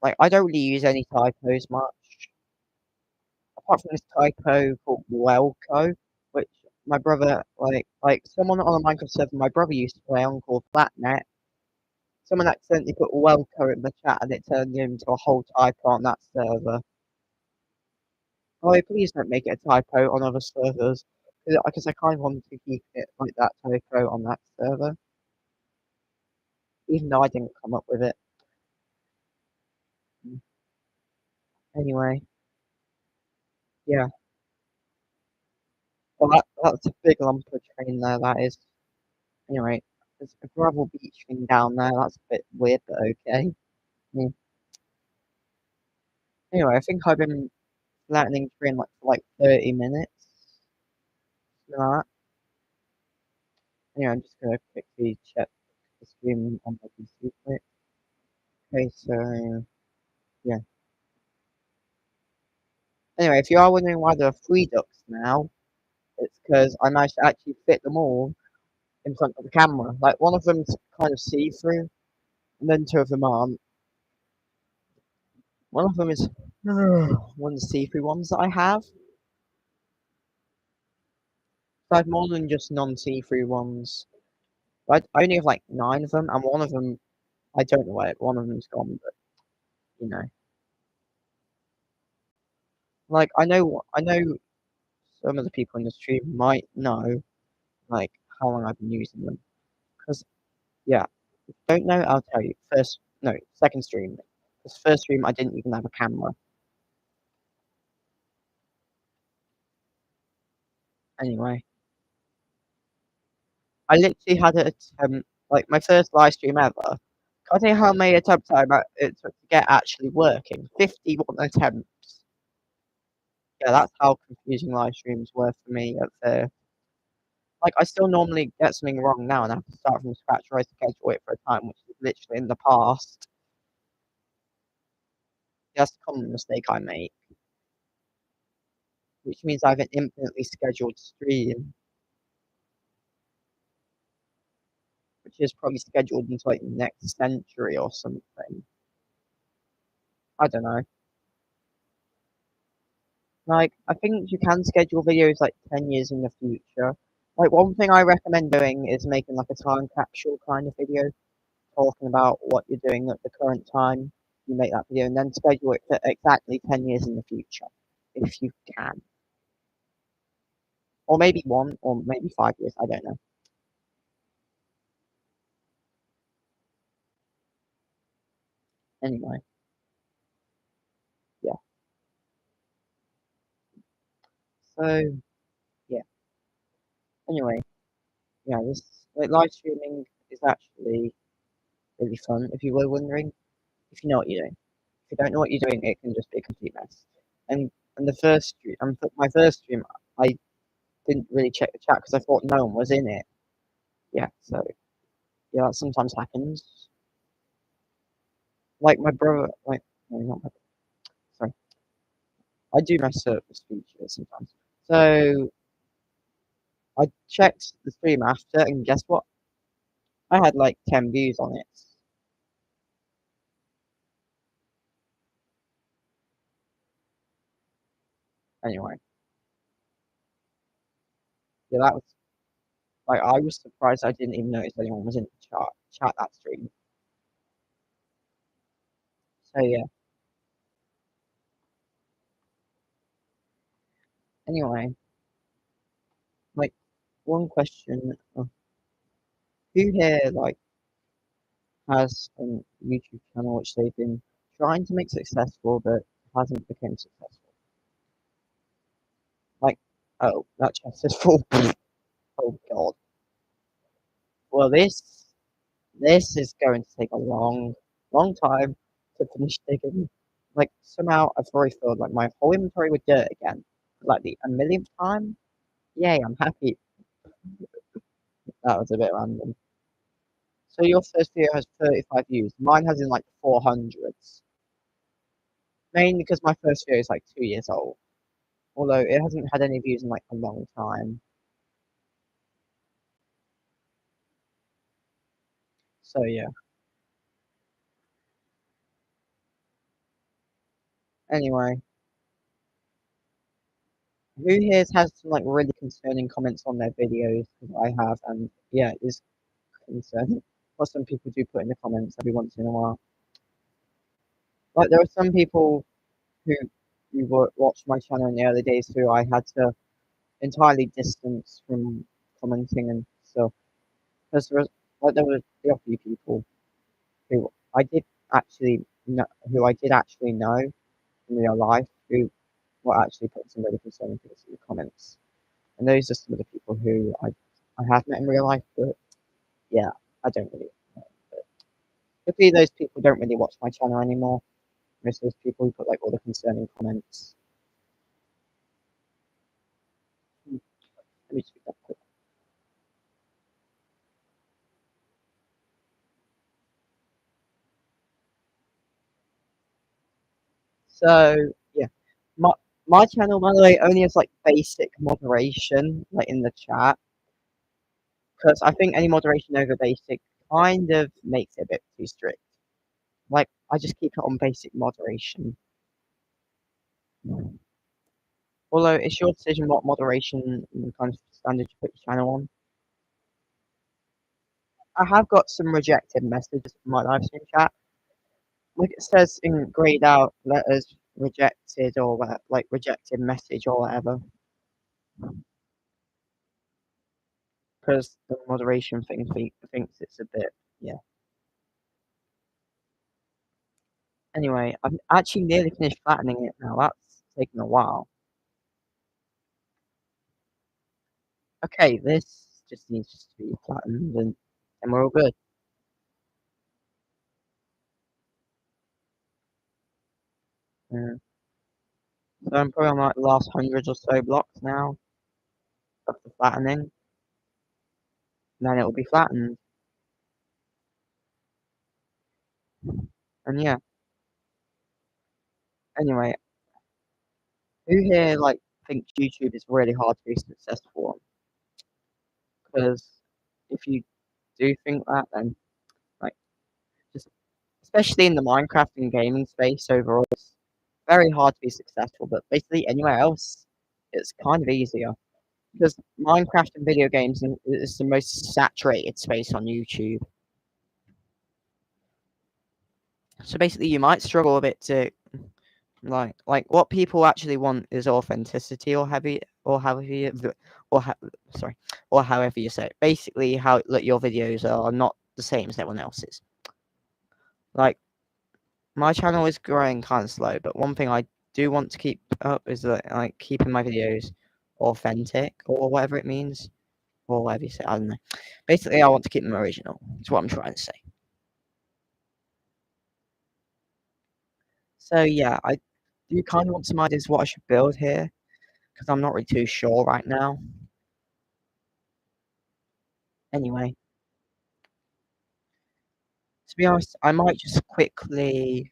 Like, I don't really use any typos much, apart from this typo called Welco, which my brother like someone on a Minecraft server my brother used to play on called Flatnet. Someone accidentally put Welco in the chat and it turned into a whole typo on that server. Oh, please don't make it a typo on other servers, because I kind of wanted to keep it like that typo on that server, even though I didn't come up with it. Anyway, yeah. Well, that's a big lump of train there, that is. Anyway, there's a gravel beach thing down there, that's a bit weird, but okay. Yeah. Anyway, I think I've been flattening train like for like 30 minutes. Something like that. Anyway, I'm just gonna quickly check the stream on my PC quick. Okay, so yeah. Anyway, if you are wondering why there are three ducks now, it's because I managed to actually fit them all in front of the camera. Like, one of them's kind of see-through, and then two of them aren't. One of them is one of the see-through ones that I have. So I have more than just non-see-through ones. I only have like 9 of them, and one of them, I don't know where one of them's gone, but you know. Like, I know some of the people in the stream might know, like, how long I've been using them. Because, yeah, if you don't know, I'll tell you. Second stream. This first stream, I didn't even have a camera. Anyway, I literally had an attempt, like, my first live stream ever. Can I tell you how many attempts it took to get actually working? 51 attempts. Yeah, that's how confusing live streams were for me at first. Like, I still normally get something wrong now and have to start from scratch or I schedule it for a time, which is literally in the past. That's a common mistake I make, which means I have an infinitely scheduled stream, which is probably scheduled into like next century or something. I don't know. Like, I think you can schedule videos like 10 years in the future. Like, one thing I recommend doing is making like a time capsule kind of video, talking about what you're doing at the current time. You make that video and then schedule it for exactly 10 years in the future, if you can. Or maybe 1, or maybe 5 years, I don't know. Anyway, yeah. So, yeah. Anyway, yeah, this like live streaming is actually really fun. If you were wondering, if you know what you're doing. If you don't know what you're doing, it can just be a complete mess. And the first stream, my first stream, I didn't really check the chat because I thought no one was in it. Yeah, so yeah, that sometimes happens. Like my brother, like no, not my, sorry, I do mess up with speeches sometimes. So I checked the stream after, and guess what? I had like 10 views on it. Anyway, Yeah, that was like I was surprised I didn't even notice anyone was in the chat that stream. So yeah. Anyway, like one question: who here like has a YouTube channel which they've been trying to make successful but hasn't become successful? Like, oh, that chest is full. Oh God. Well, this is going to take a long time to finish digging. Like somehow I've already filled like my whole inventory with dirt again, like the a millionth time. Yay, I'm happy. That was a bit random. So your first video has 35 views. Mine has in like 400s. Mainly because my first video is like 2 years old. Although it hasn't had any views in like a long time. So yeah. Anyway, who here has some like really concerning comments on their videos? Because I have, and yeah, it is concerning. What some people do put in the comments every once in a while. Like there are some people who watched my channel in the early days who I had to entirely distance from commenting and stuff. Because like there were a few people who I did who I did actually know in real life who were actually putting some really concerning things in the comments. And those are some of the people who I have met in real life, but yeah, I don't really know. But luckily those people don't really watch my channel anymore. Most of those people who put like all the concerning comments. Let me just read that quick. So yeah, my my channel by the way only has like basic moderation like in the chat because I think any moderation over basic kind of makes it a bit too strict. Like I just keep it on basic moderation. Although it's your decision what moderation and kind of standard you put your channel on. I have got some rejected messages from my live stream chat. Like it says in grayed out letters rejected or like rejected message or whatever. Because the moderation thing thinks it's a bit, yeah. Anyway, I've actually nearly finished flattening it now. That's taken a while. Okay, this just needs to be flattened and we're all good. Yeah. So I'm probably on like the last 100 or so blocks now of the flattening. And then it will be flattened. And yeah. Anyway, who here like thinks YouTube is really hard to be successful on? Because if you do think that, then like just especially in the Minecraft and gaming space overall, it's very hard to be successful. But basically anywhere else, it's kind of easier because Minecraft and video games is the most saturated space on YouTube. So basically, you might struggle a bit to like what people actually want is authenticity or heavy or however or sorry or however you say it. Basically, how like your videos are not the same as everyone else's. Like my channel is growing kind of slow, but one thing I do want to keep up is that like keeping my videos authentic or whatever it means or whatever you say. I don't know. Basically, I want to keep them original. That's what I'm trying to say. So yeah, I do kind of want some ideas what I should build here because I'm not really too sure right now. Anyway, to be honest, I might just quickly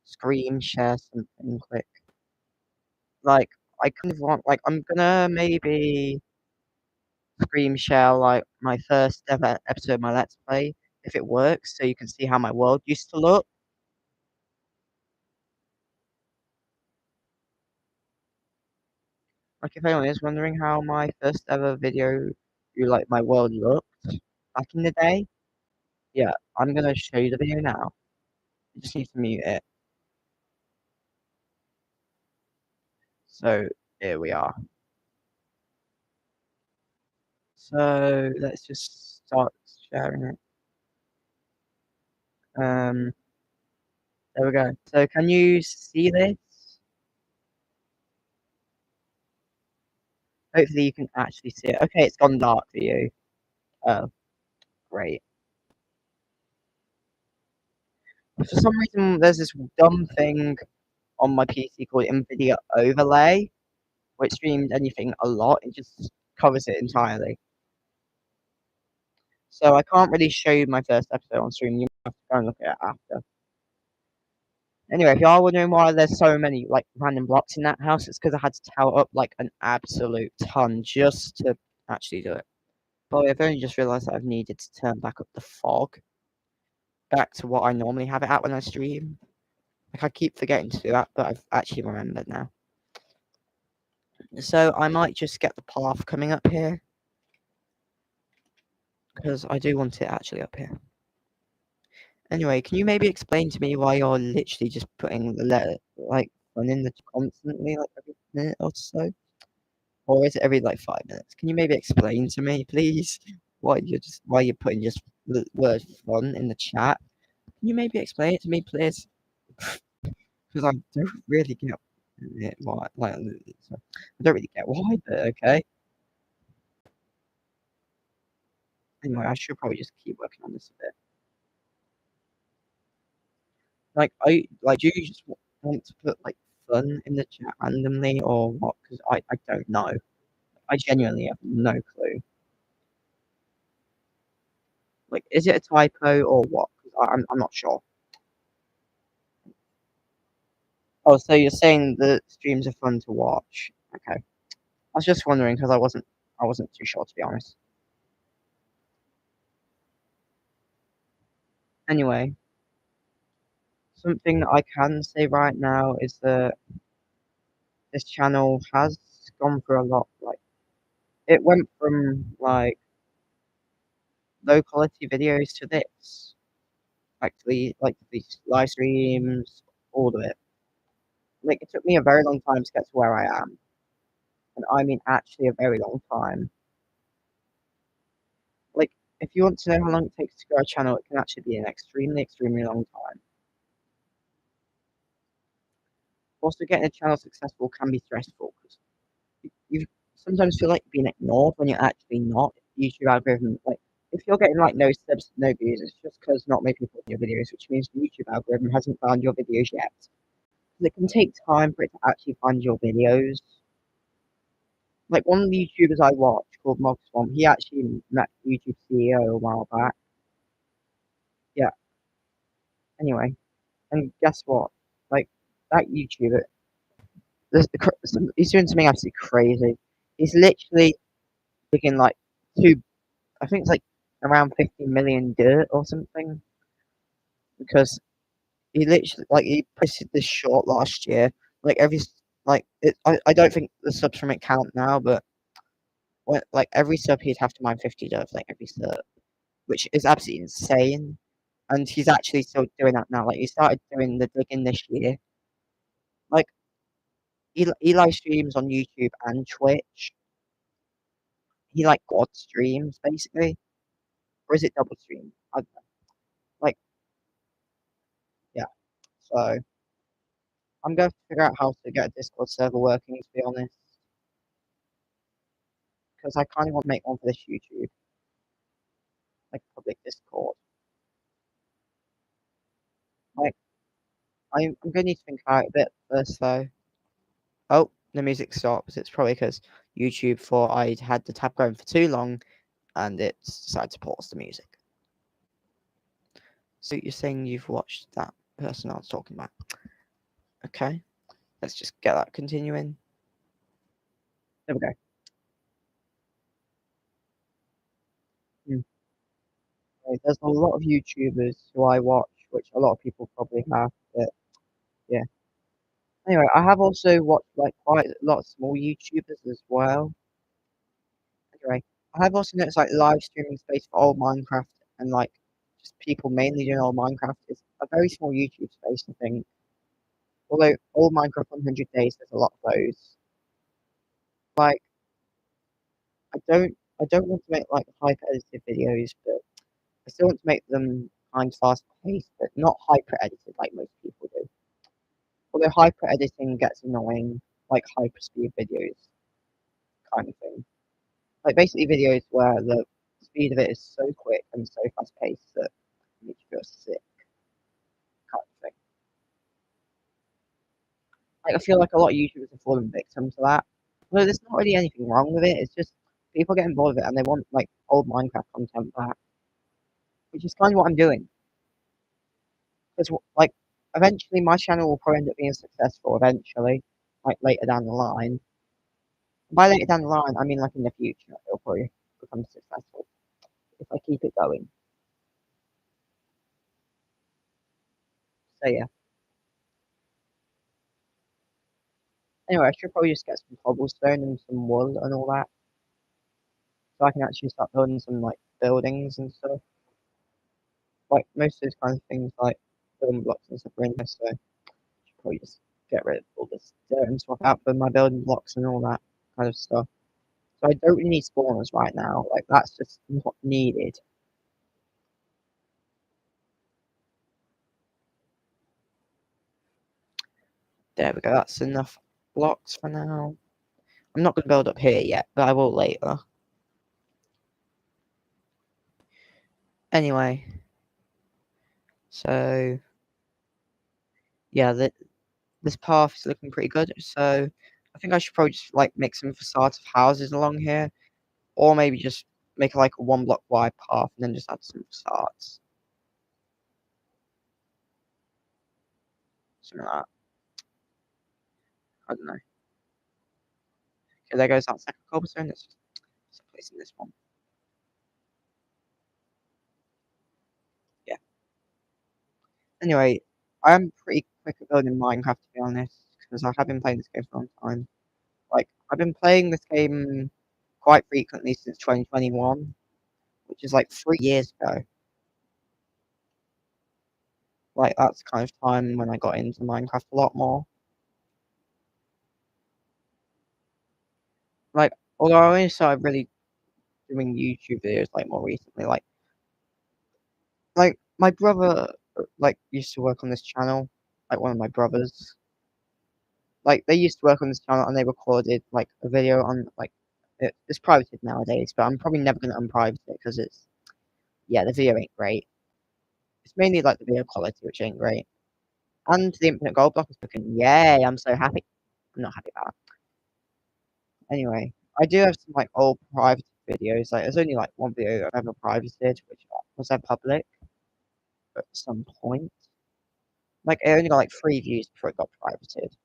screen share something quick. Like I kind of want like I'm gonna maybe screen share like my first ever episode of my Let's Play if it works, so you can see how my world used to look. Like, if anyone is wondering how my first ever video, You Like My World looked back in the day, yeah, I'm gonna show you the video now. You just need to mute it. So, here we are. So, let's just start sharing it. There we go. So, can you see this? Hopefully you can actually see it. Okay, it's gone dark for you. Oh, great. For some reason, there's this dumb thing on my PC called NVIDIA Overlay, which streams anything a lot. It just covers it entirely. So I can't really show you my first episode on stream. You have to go and look at it after. Anyway, if you are wondering why there's so many like random blocks in that house, it's because I had to tower up like an absolute ton just to actually do it. But I've only just realised that I've needed to turn back up the fog back to what I normally have it at when I stream. Like I keep forgetting to do that, but I've actually remembered now. So I might just get the path coming up here because I do want it actually up here. Anyway, can you maybe explain to me why you're literally just putting the letter like one in the constantly like every minute or so? Or is it every like 5 minutes? Can you maybe explain to me, please, why you're putting just the word fun in the chat? Can you maybe explain it to me, please? Because I don't really get it, why like I don't really get why, but okay. Anyway, I should probably just keep working on this a bit. Like, do you just want to put like fun in the chat randomly or what? Because I don't know. I genuinely have no clue. Like, is it a typo or what? 'Cause I'm not sure. Oh, so you're saying the streams are fun to watch? Okay. I was just wondering because I wasn't too sure to be honest. Anyway, something that I can say right now is that this channel has gone through a lot. Like, it went from like low quality videos to this. Actually, like these live streams, all of it. Like, it took me a very long time to get to where I am. And I mean actually a very long time. Like, if you want to know how long it takes to grow a channel, it can actually be an extremely, extremely long time. Also, getting a channel successful can be stressful because you sometimes feel like you're being ignored when you're actually not. YouTube algorithm, like, if you're getting like no subs, no views, it's just because not many people see your videos, which means the YouTube algorithm hasn't found your videos yet. It can take time for it to actually find your videos. Like one of the YouTubers I watch called Mog Swamp, he actually met YouTube CEO a while back. Yeah. Anyway, and guess what? Like that YouTuber, he's doing something absolutely crazy. He's literally taking like two, I think it's like around 50 million dirt or something, because he literally like he posted this short last year. Like I don't think the subs from it count now, but when, like every sub he'd have to mine 50 dirt for like every sub, which is absolutely insane. And he's actually still doing that now. Like he started doing the digging this year. Like he live streams on YouTube and Twitch. He like God streams basically, or is it double stream? I don't know. Like yeah. So I'm going to figure out how to get a Discord server working. To be honest, because I kind of want to make one for this YouTube, like public Discord. Like I'm going to need to think about it a bit first though. Oh, the music stops. It's probably because YouTube thought I'd had the tab going for too long and it decided to pause the music. So you're saying you've watched that person I was talking about. Okay, let's just get that continuing. There we go. Okay, there's a lot of YouTubers who I watch, which a lot of people probably have, but yeah. Anyway, I have also watched like quite a lot of small YouTubers as well. Anyway, I have also noticed like live streaming space for old Minecraft and like just people mainly doing old Minecraft is a very small YouTube space, I think. Although old Minecraft 100 days, there's a lot of those. Like I don't want to make like hyper edited videos, but I still want to make them kind of fast paced, but not hyper edited like most people do. Although hyper editing gets annoying, like hyper speed videos kind of thing. Like basically videos where the speed of it is so quick and so fast paced that it makes you feel sick kind of thing. Like I feel like a lot of YouTubers have fallen victim to that. Although there's not really anything wrong with it, it's just people getting bored of it and they want like old Minecraft content back. Which is kind of what I'm doing. Because like eventually my channel will probably end up being successful eventually, like later down the line. By later down the line, I mean like in the future, it'll probably become successful if I keep it going. So yeah. Anyway, I should probably just get some cobblestone and some wool and all that, so I can actually start building some like buildings and stuff. Like most of those kind of things, like building blocks and stuff are in there, so I should probably just get rid of all this dirt and swap out for my building blocks and all that kind of stuff. So I don't really need spawners right now. Like that's just not needed. There we go. That's enough blocks for now. I'm not going to build up here yet, but I will later. Anyway, so yeah, this path is looking pretty good. So I think I should probably just like make some facades of houses along here, or maybe just make like a 1 block wide path and then just add some facades. Something like that. I don't know. Okay, there goes that second cobblestone. Let's just place in this one. Yeah. Anyway, I am pretty quick at building Minecraft to be honest, because I have been playing this game for a long time. Like I've been playing this game quite frequently since 2021, which is like 3 years ago. Like that's kind of time when I got into Minecraft a lot more. Like although I only started really doing YouTube videos like more recently, like my brother like used to work on this channel, like one of my brothers. Like they used to work on this channel and they recorded like a video on like it's privated nowadays, but I'm probably never gonna unprivate it because it's yeah the video ain't great. It's mainly like the video quality which ain't great. And the infinite gold block is looking yay! I'm so happy. I'm not happy about that. Anyway, I do have some like old private videos. Like there's only like one video I've ever privated, which was that public at some point. Like it only got like 3 views before it got privated.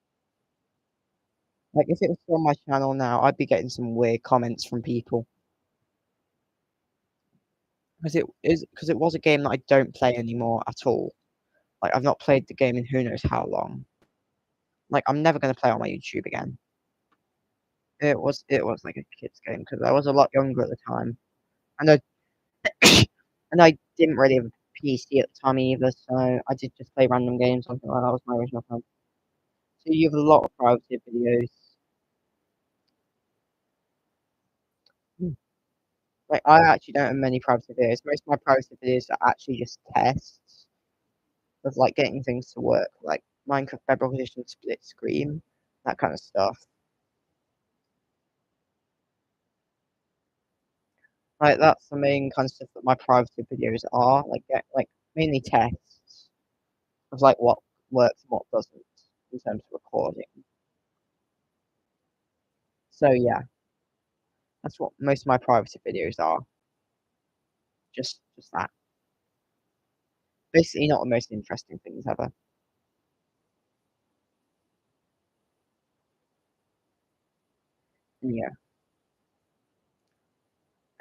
Like if it was still on my channel now, I'd be getting some weird comments from people. Because it was a game that I don't play anymore at all. Like I've not played the game in who knows how long. Like I'm never gonna play on my YouTube again. It was like a kid's game because I was a lot younger at the time, and and I didn't really have a PC at the time either, so I did just play random games. Something like that was my original plan. So you have a lot of private videos. Hmm. Like I actually don't have many private videos. Most of my private videos are actually just tests of like getting things to work, like Minecraft Bedrock Edition split screen, that kind of stuff. Like that's the main kind of stuff that my private videos are. Like get like mainly tests of like what works and what doesn't in terms of recording. So yeah, that's what most of my private videos are. Just that. Basically not the most interesting things ever. Yeah.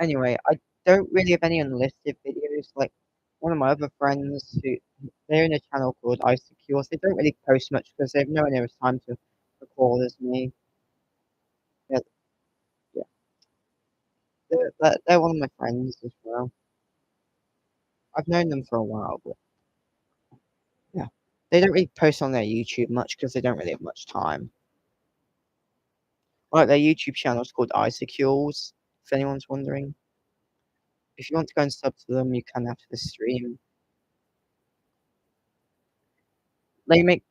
Anyway, I don't really have any unlisted videos. Like one of my other friends who they're in a channel called iSecure. They don't really post much because they have nowhere near as time to record as me. Yeah, yeah. They're one of my friends as well. I've known them for a while, but yeah, they don't really post on their YouTube much because they don't really have much time. Like their YouTube channel is called iSecures. If anyone's wondering, if you want to go and sub to them, you can after the stream. They make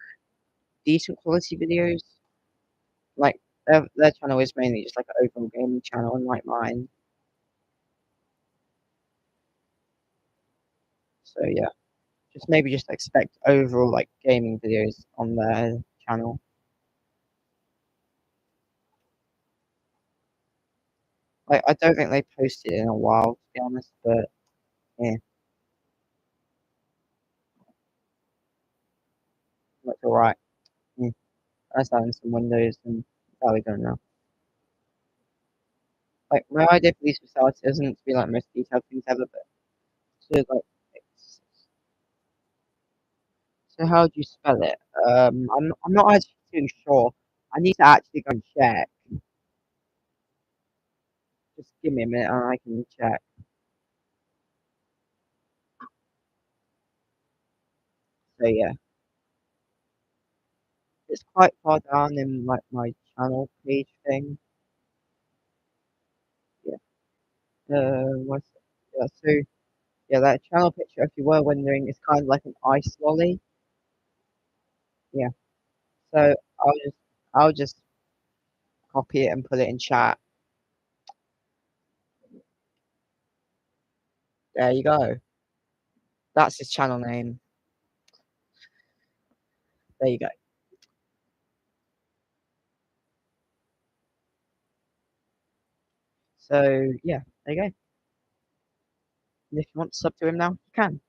decent quality videos. Like their channel is mainly just like an overall gaming channel, unlike mine. So yeah, just expect overall like gaming videos on their channel. Like I don't think they posted in a while, to be honest, but yeah, that's alright. Yeah, I started some windows and how we go now. Like my idea for these facilities isn't to be like most detailed things ever, but to like so how do you spell it? I'm not actually too sure. I need to actually go and check. Just give me a minute and I can check. So yeah, it's quite far down in like my channel page thing. Yeah. What's it? Yeah, so yeah, that channel picture, if you were wondering, is kind of like an ice lolly. Yeah. So I'll just copy it and put it in chat. There you go. That's his channel name. There you go. So yeah, there you go. And if you want to sub to him now, you can.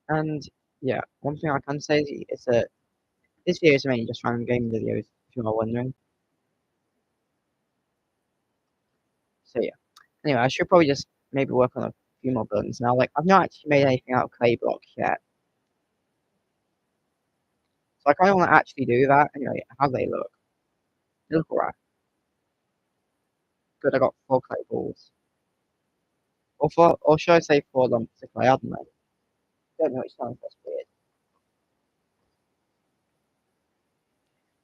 And yeah, one thing I can say is that this video is mainly just random gaming videos, if you are wondering. So yeah. Anyway, I should probably just maybe work on a few more buildings now. Like I've not actually made anything out of clay blocks yet. So I kinda wanna actually do that. Anyway, how they look. They look alright. Good, I got 4 clay balls. Or should I say 4 lumps of clay? I don't know. Don't know which sounds best weird.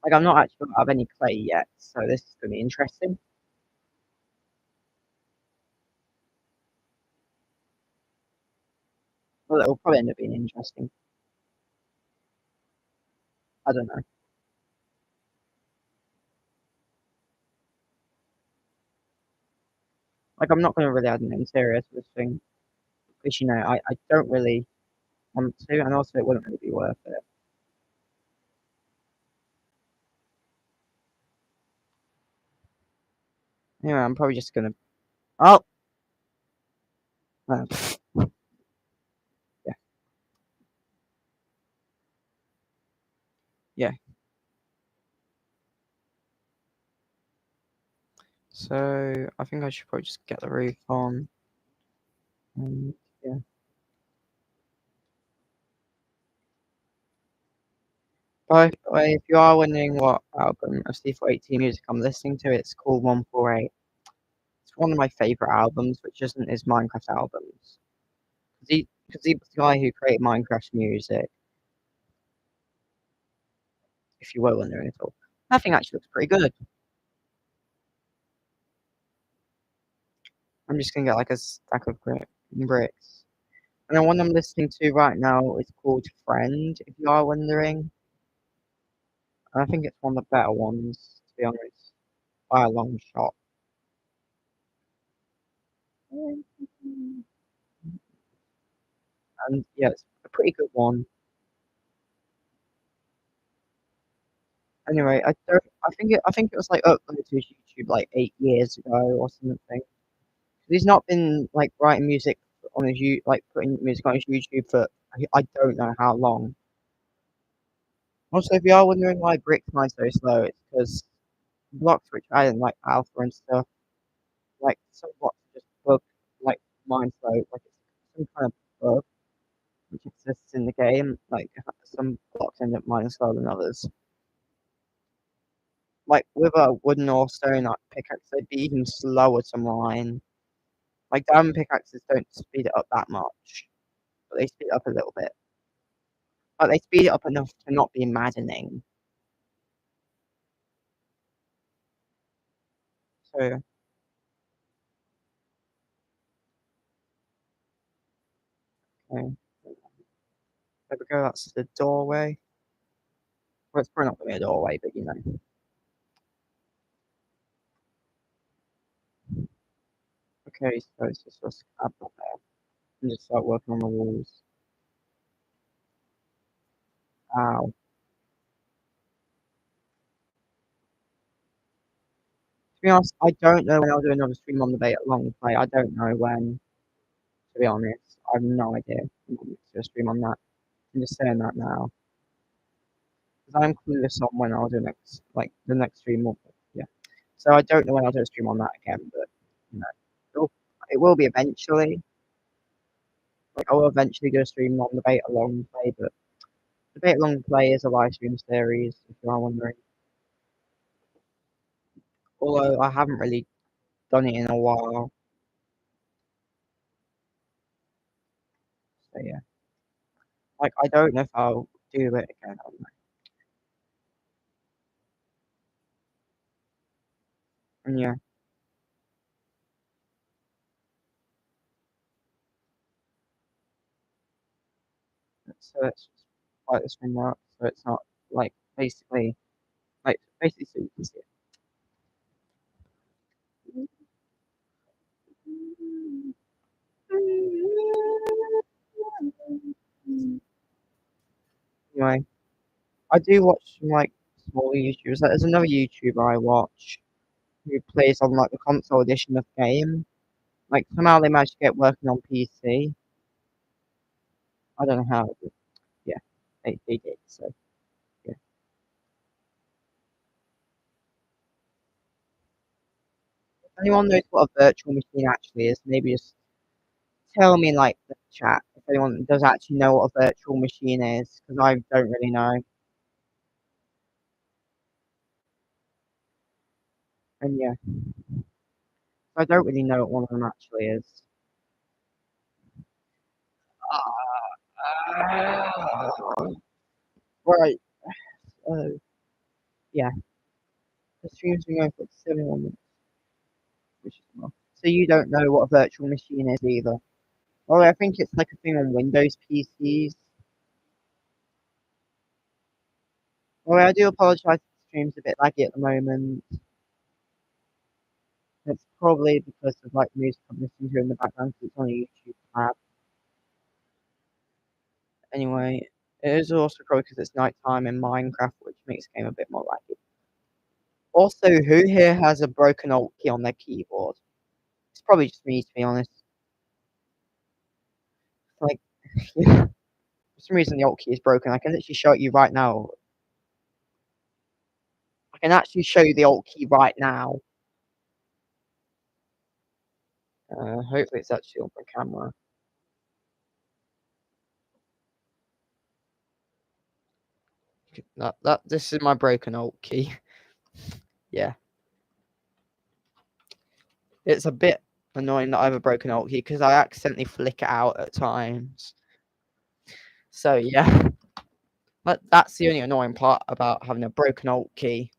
Like I'm not actually gonna have any clay yet, so this is gonna be interesting. Well, it'll probably end up being interesting. I don't know. Like I'm not gonna really add an interior to this thing. Because I don't really want to, and also it wouldn't really be worth it. Anyway, I'm probably just gonna. Oh, yeah, yeah. So I think I should probably just get the roof on. And yeah. By the way, if you are wondering what album of C418 music I'm listening to, it's called 148. It's one of my favorite albums, which isn't his Minecraft albums. Because he was the guy who created Minecraft music, if you were wondering at all. That thing actually looks pretty good. I'm just gonna get like a stack of bricks. And the one I'm listening to right now is called Friend, if you are wondering. And I think it's one of the better ones, to be honest, by a long shot. And yeah, it's a pretty good one. Anyway, I think it was like uploaded to his YouTube like 8 years ago or something. He's not been like writing music on his like putting music on his YouTube for I don't know how long. Also, if you are wondering why Brick's mine so slow, it's because blocks which I didn't like alpha and stuff. like some bots just bug like Mindflow, like it's some kind of bug which exists in the game. Like some blocks end up mining slower than others. Like with a wooden or stone like pickaxe, they'd be even slower to mine. Like diamond pickaxes don't speed it up that much, but they speed it up a little bit. But they speed it up enough to not be maddening. So okay, there we go. That's the doorway. Well, it's probably not gonna be a doorway, but you know. Okay, so it's just a scab up there. And just start working on the walls. Ow. To be honest, I don't know when I'll do another stream on the Beta Long Play. I don't know when, to be honest. I have no idea. I'm not going to do a stream on that. I'm just saying that now. Because I'm clueless on when I'll do next, like, the next stream. Yeah. So I don't know when I'll do a stream on that again, but, you know, it will be eventually. Like, I will eventually do a stream on the Beta Long Play, but the Beta Long Play is a live stream series, if you are wondering. Although I haven't really done it in a while. So yeah. Like I don't know if I'll do it again. I don't know. And yeah. So it's just like this thing works. So it's not like basically so you can see it. Anyway, I do watch some like smaller YouTubers. Like, there's another YouTuber I watch who plays on like the console edition of the game. Like somehow they managed to get working on PC. I don't know how, but yeah, they did. So yeah. If anyone knows what a virtual machine actually is, maybe just tell me in like the chat if anyone does actually know what a virtual machine is, because I don't really know. And yeah, I don't really know what one of them actually is. Right. Yeah, the stream's been going for 71 minutes, which is enough. So you don't know what a virtual machine is either. Well, I think it's like a thing on Windows PCs. Well, I do apologize if the stream's a bit laggy at the moment. It's probably because of like music I'm listening to in the background because it's on a YouTube tab. Anyway, it is also probably because it's nighttime in Minecraft, which makes the game a bit more laggy. Also, who here has a broken alt key on their keyboard? It's probably just me, to be honest. Like, yeah, for some reason the alt key is broken. I can literally show it you right now. I can actually show you the alt key right now. Hopefully it's actually on the camera. This is my broken alt key. Yeah. It's a bit annoying that I have a broken alt key because I accidentally flick it out at times. So yeah. But that's the only annoying part about having a broken alt key.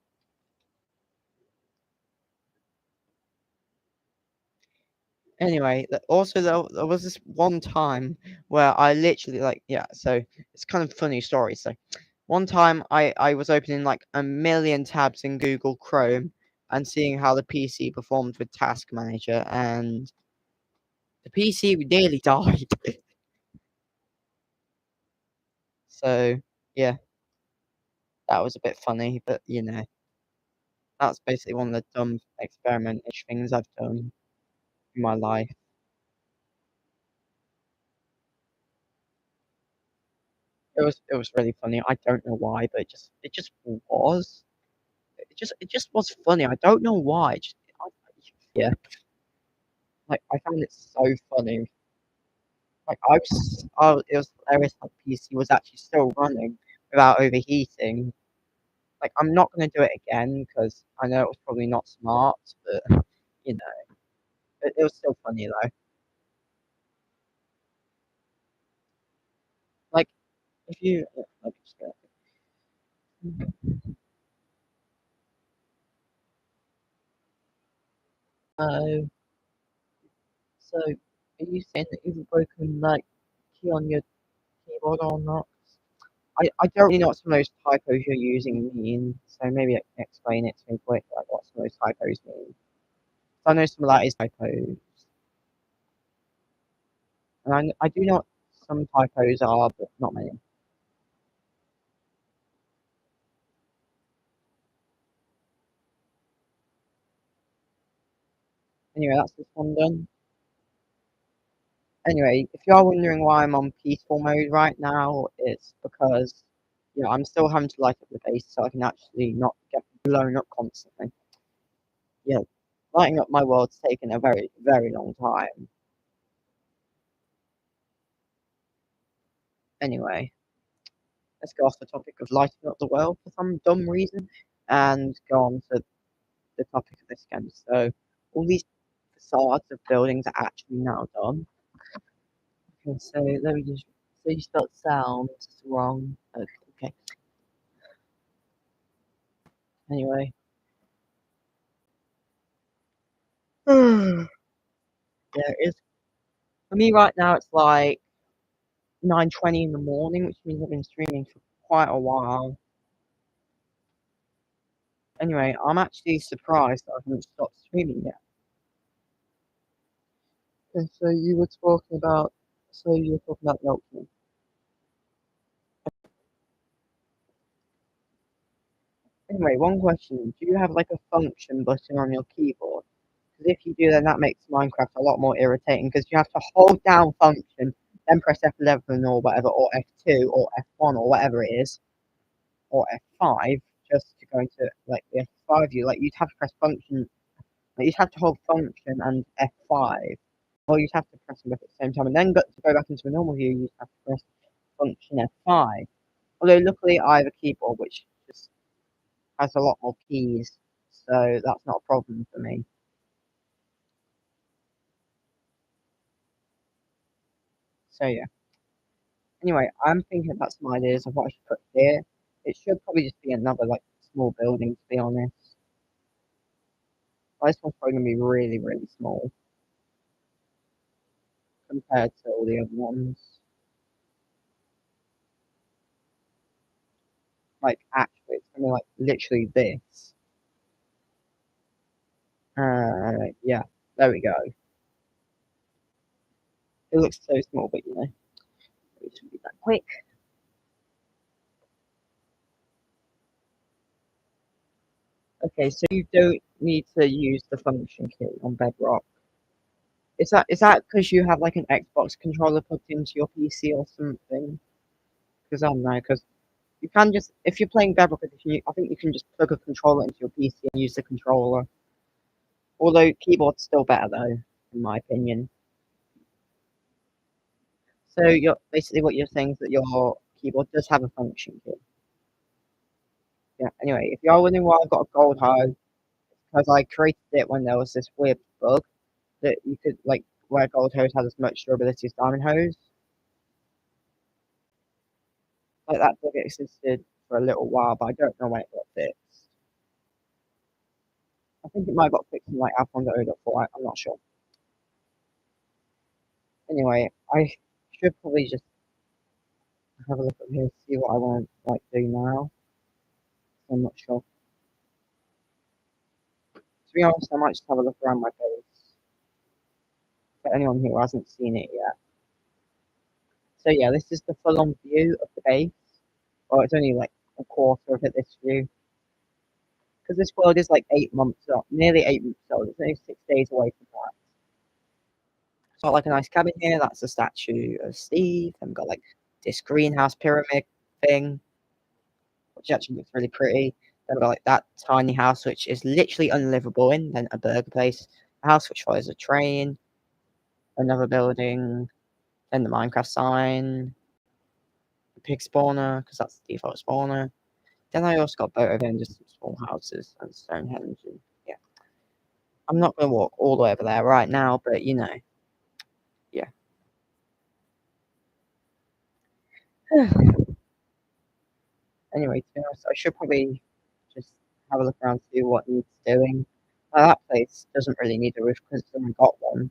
Anyway, also there was this one time where I literally so it's kind of funny story. So one time I was opening like a million tabs in Google Chrome and seeing how the PC performed with Task Manager, and the PC nearly died. So yeah, that was a bit funny, but you know, that's basically one of the dumb experiment-ish things I've done in my life. It was really funny. I don't know why, but it just was. It just was funny. I don't know why. Yeah. Like, I found it so funny. Like, it was hilarious that the PC was actually still running without overheating. Like, I'm not gonna do it again because I know it was probably not smart, but you know, it was still funny though. Like, if you, let me just go. Oh, so are you saying that you've broken like key on your keyboard or not? I don't really know what some of those typos you're using mean, so maybe explain it to me quick, like what some of those typos mean. I know some of that is typos, and I do know what some typos are, but not many. Anyway, that's this one done. Anyway, if you are wondering why I'm on peaceful mode right now, it's because I'm still having to light up the base so I can actually not get blown up constantly. Yeah, lighting up my world's taken a very, very long time. Anyway, let's go off the topic of lighting up the world for some dumb reason and go on to the topic of this game. So, all these facades of buildings are actually now done. Okay, so let me just. So you spelled sound wrong. Okay. Anyway. Yeah, it is. For me right now, it's like 9:20 in the morning, which means I've been streaming for quite a while. Anyway, I'm actually surprised that I haven't stopped streaming yet. Okay, so you were talking about. So you were talking about Milkman. Anyway, one question: do you have like a function button on your keyboard? Because if you do, then that makes Minecraft a lot more irritating because you have to hold down function, then press F11 or whatever, or F2 or F1 or whatever it is, or F5 just to go into like the F5 view. Like you'd have to press function, like you'd have to hold function and F5, or you'd have to press them both at the same time, and then to go back into a normal view, you'd have to press function F5. Although luckily I have a keyboard which just has a lot more keys, so that's not a problem for me. So yeah. Anyway, I'm thinking about some ideas of what I should put here. It should probably just be another like small building to be honest. This one's probably gonna be really, really small compared to all the other ones. Like actually it's gonna be like literally this. Yeah, there we go. It looks so small, but it shouldn't be that quick. Okay, so you don't need to use the function key on Bedrock. Is that because you have like an Xbox controller plugged into your PC or something? Because I don't know, because you can just if you're playing Bedrock Edition, I think you can just plug a controller into your PC and use the controller. Although keyboard's still better though, in my opinion. So you're basically what you're saying is that your keyboard does have a function key. Yeah. Anyway, if you're wondering why I've got a gold hoe, because I created it when there was this weird bug that you could like where gold hose had as much durability as diamond hose. Like that bug existed for a little while, but I don't know when it got fixed. I think it might have got fixed in like Alphonso 0.4. I'm not sure. Anyway, I should probably just have a look at here, see what I want to like do now. I'm not sure. To be honest, I might just have a look around my base. For anyone who hasn't seen it yet. So yeah, this is the full-on view of the base. Well, it's only like a quarter of it, this view. Because this world is like 8 months old, nearly 8 months old. It's only 6 days away from that. It's got like a nice cabin here. That's a statue of Steve. And we've got like this greenhouse pyramid thing, which actually looks really pretty. Then we've got like that tiny house, which is literally unlivable in. Then a burger place, a house which follows a train. another building, then the Minecraft sign, the pig spawner, because that's the default spawner. Then I also got boat over and just some small houses and Stonehenge. And, yeah. I'm not going to walk all the way over there right now, but you know. Yeah. Anyway, to be honest, I should probably just have a look around, see what needs doing. That place doesn't really need a roof because it's only got one.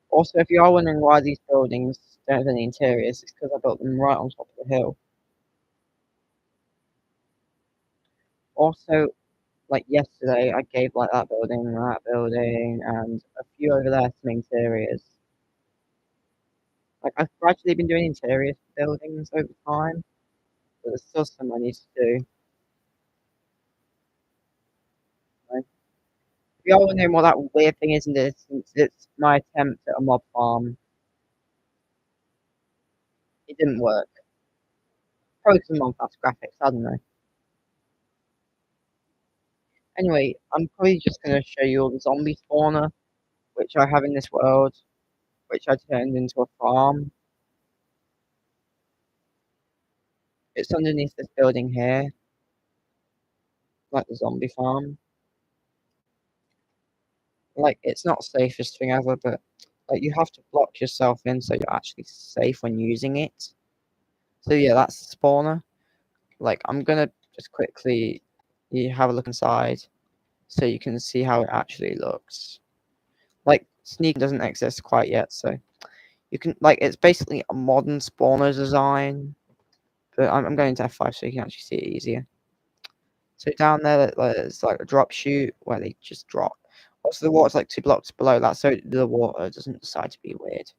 Also, if you are wondering why these buildings don't have any interiors, it's because I built them right on top of the hill. Also, like yesterday, I gave like that building, and a few over there some interiors. Like I've gradually been doing interior buildings over time, but there's still some I need to do. Like, if you are wondering what that weird thing is in the distance, it's my attempt at a mob farm. It didn't work. Probably some on fast graphics, I don't know. Anyway, I'm probably just going to show you all the zombie spawner, which I have in this world, which I turned into a farm. It's underneath this building here, like the zombie farm. Like, it's not the safest thing ever, but like you have to block yourself in so you're actually safe when using it. So yeah, that's the spawner. Like, I'm gonna just quickly have a look inside so you can see how it actually looks. Like, sneaking doesn't exist quite yet, so you can, like, it's basically a modern spawner design, but I'm going to F5 so you can actually see it easier. So down there, there's like a drop chute where they just drop. Also, the water's like 2 blocks below that, so the water doesn't decide to be weird.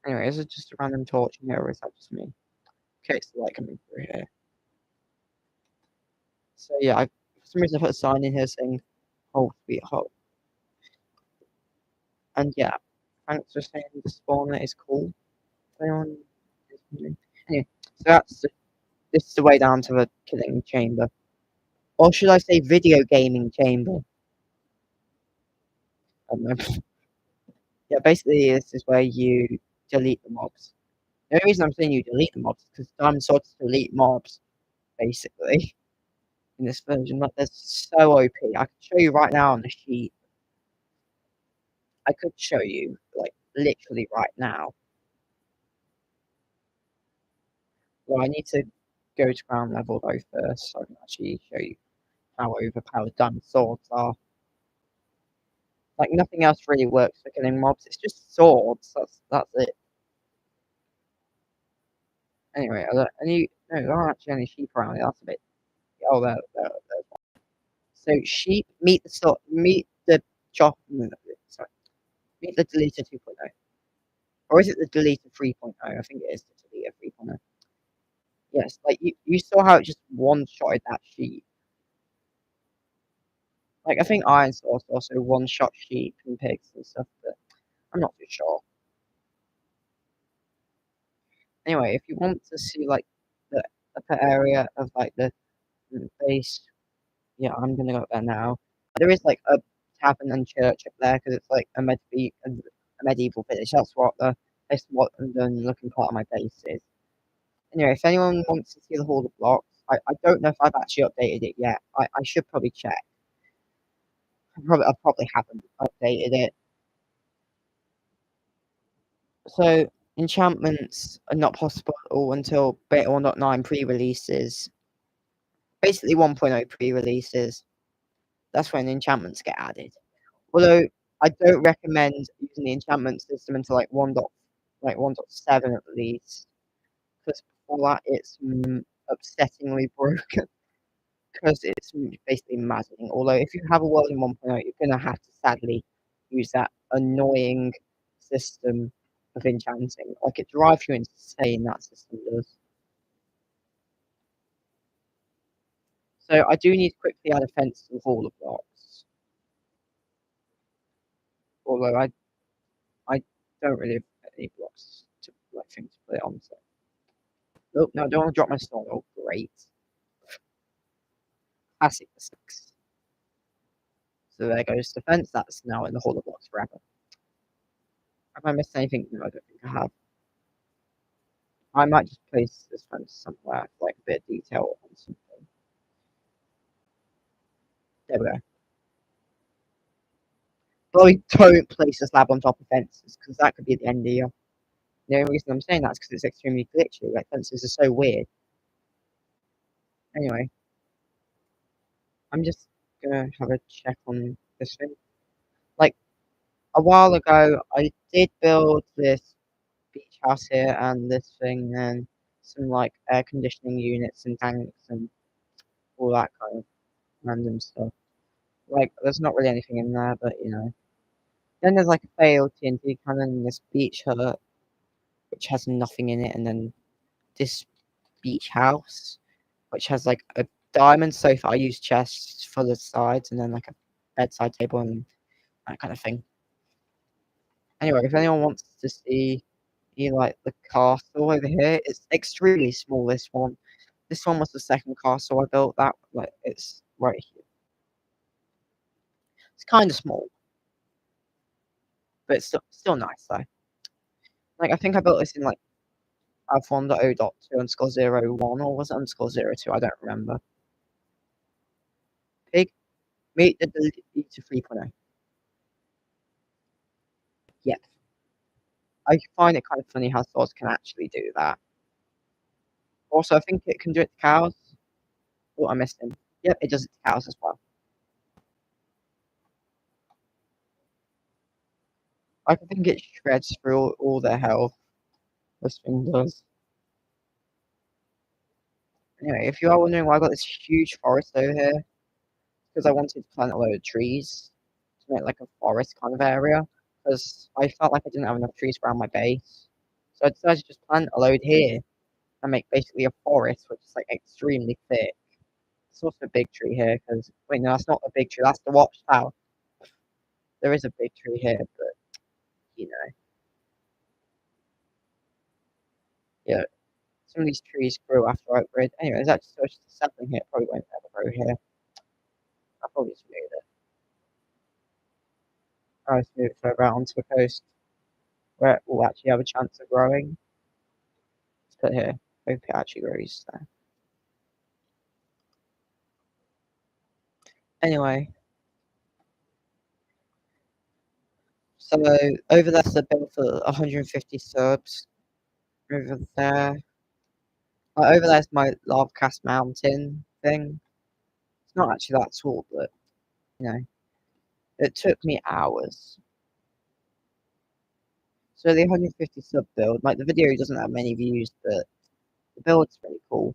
Anyway, is it just a random torch in here, or is that just me? Okay, it's the light coming through here. So yeah, for some reason I put a sign in here saying "Hold sweet hole." And yeah, thanks for saying the spawner is cool. Anyone is wondering? Anyway, so this is the way down to the killing chamber, or should I say, video gaming chamber? I don't know. Yeah, basically, this is where you delete the mobs. The only reason I'm saying you delete the mobs is because Diamond Swords delete mobs, basically, in this version. Like, they're so OP. I can show you right now on the sheet. I could show you, like, literally right now. Well, I need to go to ground level though first, so I can actually show you how overpowered Diamond Swords are. Like, nothing else really works for killing mobs. It's just swords. That's it. Anyway, no, there aren't actually any sheep around here. That's a bit. Oh, there. So sheep meet the chop. No, sorry, meet the deleter 2.0, or is it the deleter 3.0? I think it is the deleter 3.0. Yes, like you saw how it just one-shotted that sheep. Like I think Iron Source also one-shot sheep and pigs and stuff, but I'm not too sure. Anyway, if you want to see like the upper area of like the base, yeah, I'm gonna go up there now. There is like a tavern and church up there because it's like a medieval village. That's what the looking part of my base is. Anyway, if anyone wants to see the Hall of Blocks, I don't know if I've actually updated it yet. I should probably check. I probably haven't updated it. So enchantments are not possible until Beta 1.9 pre-releases. Basically 1.0 pre-releases. That's when enchantments get added. Although I don't recommend using the enchantment system until like 1.7 at least, because before that it's upsettingly broken. Because it's basically maddening. Although if you have a world in 1.0, you're gonna have to sadly use that annoying system of enchanting. Like it drives you insane. That system does. So I do need to quickly add a fence to the Hall of Blocks. Although I don't really have any blocks to like things to put it on. So. Oh no, I don't want to drop my stone. Oh great. classic 6. So there goes the fence. That's now in the Hall of Blocks forever. Have I missed anything? No, I don't think I have. I might just place this fence somewhere, like a bit of detail on something. There we go. But we don't place a slab on top of fences, because that could be the end of you. The only reason I'm saying that is because it's extremely glitchy. Like, fences are so weird. Anyway, I'm just gonna have a check on this thing. Like, a while ago, I did build this beach house here and this thing, and some, like, air conditioning units and tanks and all that kind of random stuff. Like, there's not really anything in there, but, you know. Then there's, like, a failed TNT cannon and this beach hut, which has nothing in it, and then this beach house, which has, like, a diamond sofa. I use chests for the sides, and then, like, a bedside table and that kind of thing. Anyway, if anyone wants to see, like, the castle over here, it's extremely small, this one. This one was the second castle I built. That, like, it's right here. It's kind of small, but it's still nice, though. Like, I think I built this in, like, Alpha 1.0.2_01, or was it _02? I don't remember. Pig, meet the deleter 3.0. Yep. I find it kind of funny how Source can actually do that. Also, I think it can do it to cows. Oh, I missed him. Yep, it does it to cows as well. I think it shreds through all their health. This thing does. Anyway, if you are wondering why I got this huge forest over here, because I wanted to plant a load of trees to make like a forest kind of area, because I felt like I didn't have enough trees around my base. So I decided to just plant a load here and make basically a forest, which is like extremely thick. It's also a big tree here, because, wait, no, that's not a big tree, that's the watchtower. There is a big tree here, but, you know. Yeah, some of these trees grew after I upgraded. Anyway, there's actually so much sapling here, it probably won't ever grow here. I'll probably just move it. I'll just move it further out onto the coast, where it will actually have a chance of growing. Let's put it here. Hope it actually grows there. Anyway, so over there's the bill for 150 subs. Over there. Over there's my Lavacast Mountain thing. It's not actually that tall, but, you know, it took me hours. So the 150 sub build, like, the video doesn't have many views, but the build's pretty cool.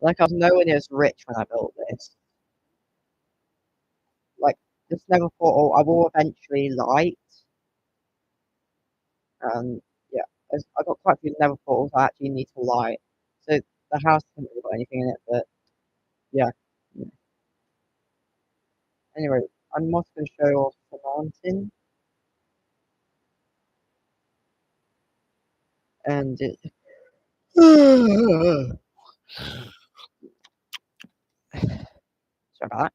Like, I was nowhere near as rich when I built this. Like, this Nether portal I will eventually light. And, yeah, I got quite a few Nether portals I actually need to light. So the house hasn't really got anything in it, but, yeah. Anyway, I'm also going to show off the mountain. And it... Sorry about that.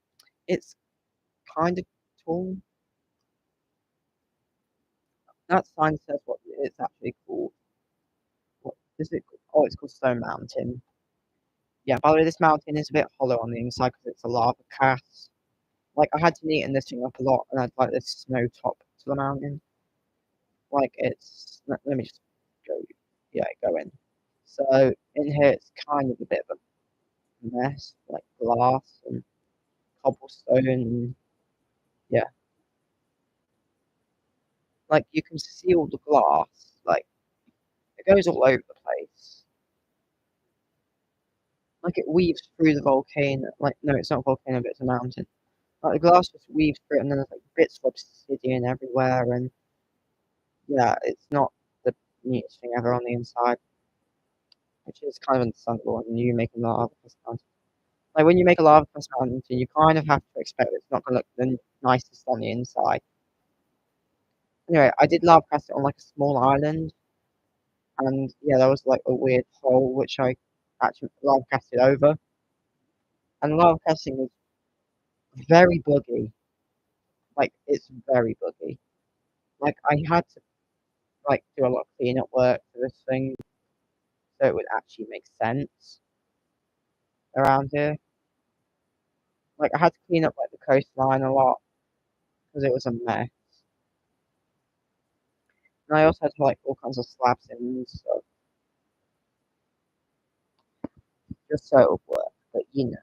It's kind of tall. That sign says what it's actually called. What is it called? Oh, it's called Stone Mountain. Yeah, by the way, this mountain is a bit hollow on the inside because it's a lava cast. Like, I had to neaten this thing up a lot, and I'd like this snow top to the mountain. Like, it's... Let me just go... Yeah, go in. So, in here, it's kind of a bit of a mess. Like, glass and cobblestone and... Yeah. Like, you can see all the glass. Like, it goes all over the place. Like, it weaves through the volcano. Like, no, it's not a volcano, but it's a mountain. Like, the glass just weaves through it, and then there's, like, bits of obsidian everywhere, and yeah, it's not the neatest thing ever on the inside, which is kind of understandable when you make a lava crust mountain. Like, when you make a lava crust mountain, you kind of have to expect it's not going to look the nicest on the inside. Anyway, I did lava crust it on, like, a small island, and yeah, there was, like, a weird hole which I actually lava casted over. And Lava Crossing is very buggy. Like, it's very buggy. Like, I had to, like, do a lot of cleanup work for this thing so it would actually make sense around here. Like, I had to clean up, like, the coastline a lot because it was a mess. And I also had to, like, all kinds of slabs in and stuff just so it would work. But, yeah,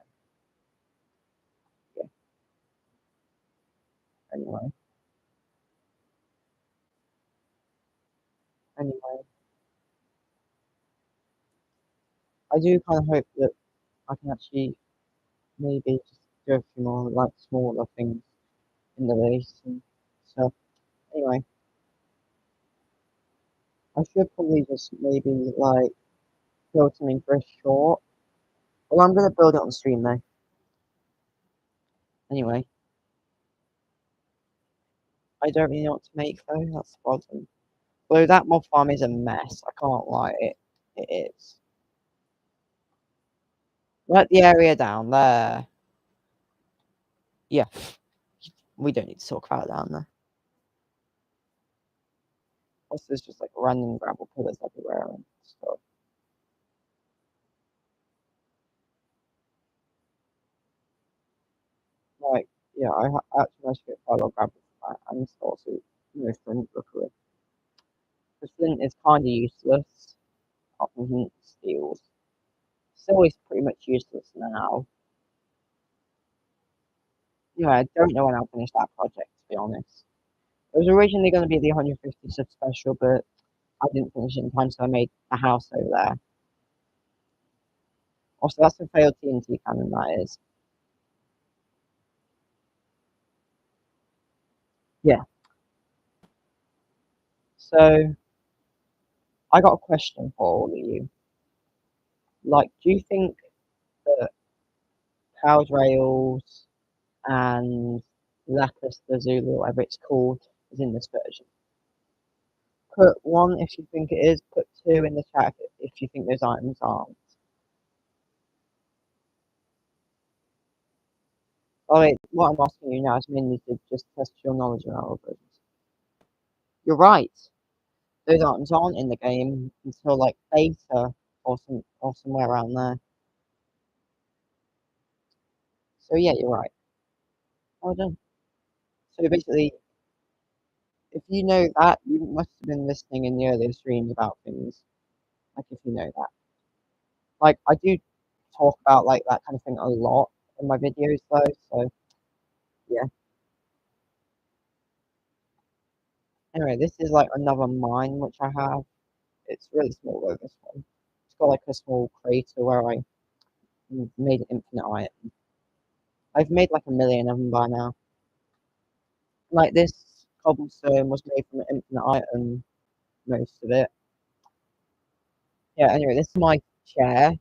anyway. Anyway, I do kind of hope that I can actually maybe just do a few more, like, smaller things in the race and stuff. Anyway, I should probably just maybe, like, build something for a short. Well, I'm gonna build it on stream though. Anyway, I don't really know what to make though. That's the problem. Although that mob farm is a mess. I can't lie. It is. Like the area down there. Yeah, we don't need to talk about it down there. Also, there's just like random gravel pillars everywhere and stuff. Like, yeah, I actually managed to get quite a lot of gravel from that, and it's also, flint luckily. The flint is kind of useless. Apart from flint steels. Still is pretty much useless now. Yeah, I don't know when I'll finish that project, to be honest. It was originally going to be the 150 sub special, but I didn't finish it in time, so I made a house over there. Also, that's a failed TNT cannon, that is. Yeah. So, I got a question for all of you. Like, do you think that Powered Rails and Lapis Lazuli, whatever it's called, is in this version? Put one if you think it is, put two in the chat if you think those items aren't. By the way, what I'm asking you now is mainly to just test your knowledge of algorithms. You're right. Those items aren't in the game until like beta or somewhere around there. So yeah, you're right. Well done. So basically, if you know that, you must have been listening in the earlier streams about things. Like if you know that. Like I do talk about like that kind of thing a lot in my videos though. So yeah. Anyway, this is like another mine which I have. It's really small though, this one. It's got like a small crater where I made an infinite iron. I've made like a million of them by now. Like this cobblestone was made from infinite iron, most of it. Yeah, anyway, this is my chair.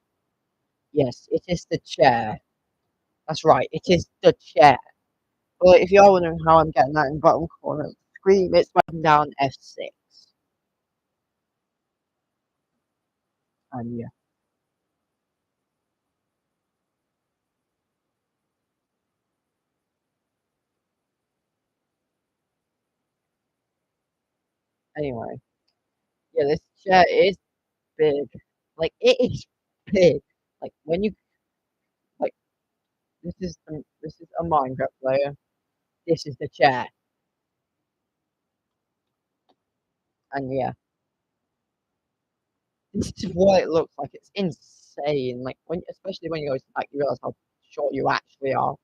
Yes, it is the chair. That's right, it is the chair. Well, if you are wondering how I'm getting that in the bottom corner of the screen, it's button down F6. And yeah. Anyway, yeah, this chair is big. Like it is big. Like when you like this is a Minecraft player. This is the chair. And yeah, this is what it looks like. It's insane. Like when, especially when you go to back, you realize how short you actually are.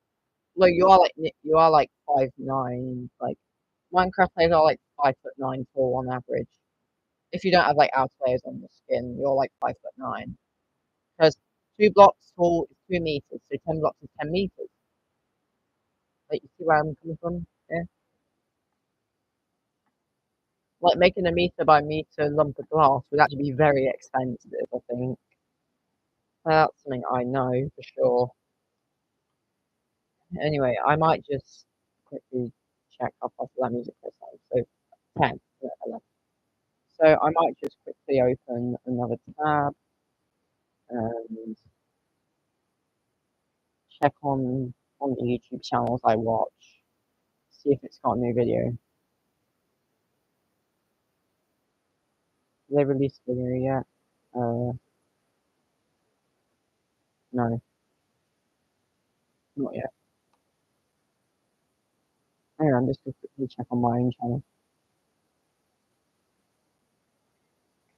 Like you are like 5'9". Like Minecraft players are like 5'9" tall on average. If you don't have like outer layers on your skin, you're like 5'9". Because 2 blocks tall is 2 meters, so 10 blocks is 10 meters. Like you see where I'm coming from? Yeah. Like making a meter by meter lump of glass would actually be very expensive, I think. That's something I know for sure. Anyway, I might just quickly check how fast that music goes on. So 10, yeah, 11. So I might just quickly open another tab and check on the YouTube channels I watch, see if it's got a new video. Did they release a video yet? No, not yet. Anyway, I'm just gonna quickly check on my own channel.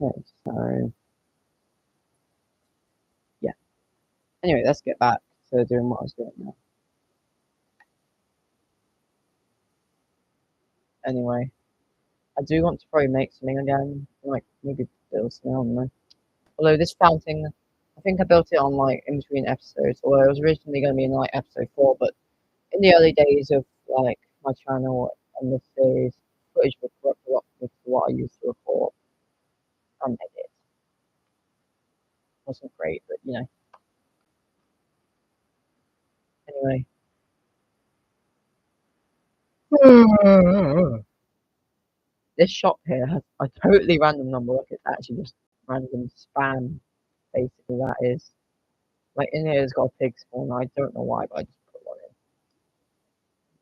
Okay, so yeah. Anyway, let's get back to doing what I was doing now. Anyway, I do want to probably make something again, like maybe build something, I don't know. Although this fountain, I think I built it on like in between episodes, or it was originally going to be in like episode 4, but in the early days of like my channel and this series, footage was corrupt a lot with what I used to record and edit. Wasn't great, but you know. Anyway. This shop here has a totally random number. Like it's actually just random spam. Basically, that is. Like in here, it's got a pig spawn. I don't know why, but I just put one in.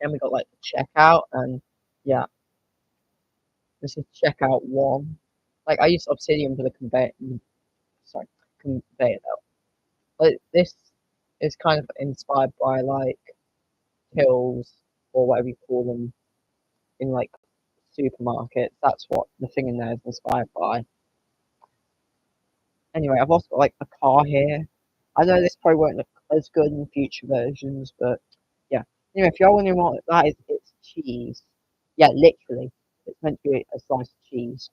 Then we got like the checkout, and yeah, this is checkout 1. Like I used Obsidian for the conveyor belt. But this is kind of inspired by like tills or whatever you call them in like supermarkets. That's what the thing in there is inspired by. Anyway, I've also got like a car here. I know this probably won't look as good in future versions, but yeah. Anyway, if you're wondering what that is, it's cheese. Yeah, literally. It's meant to be a slice of cheese.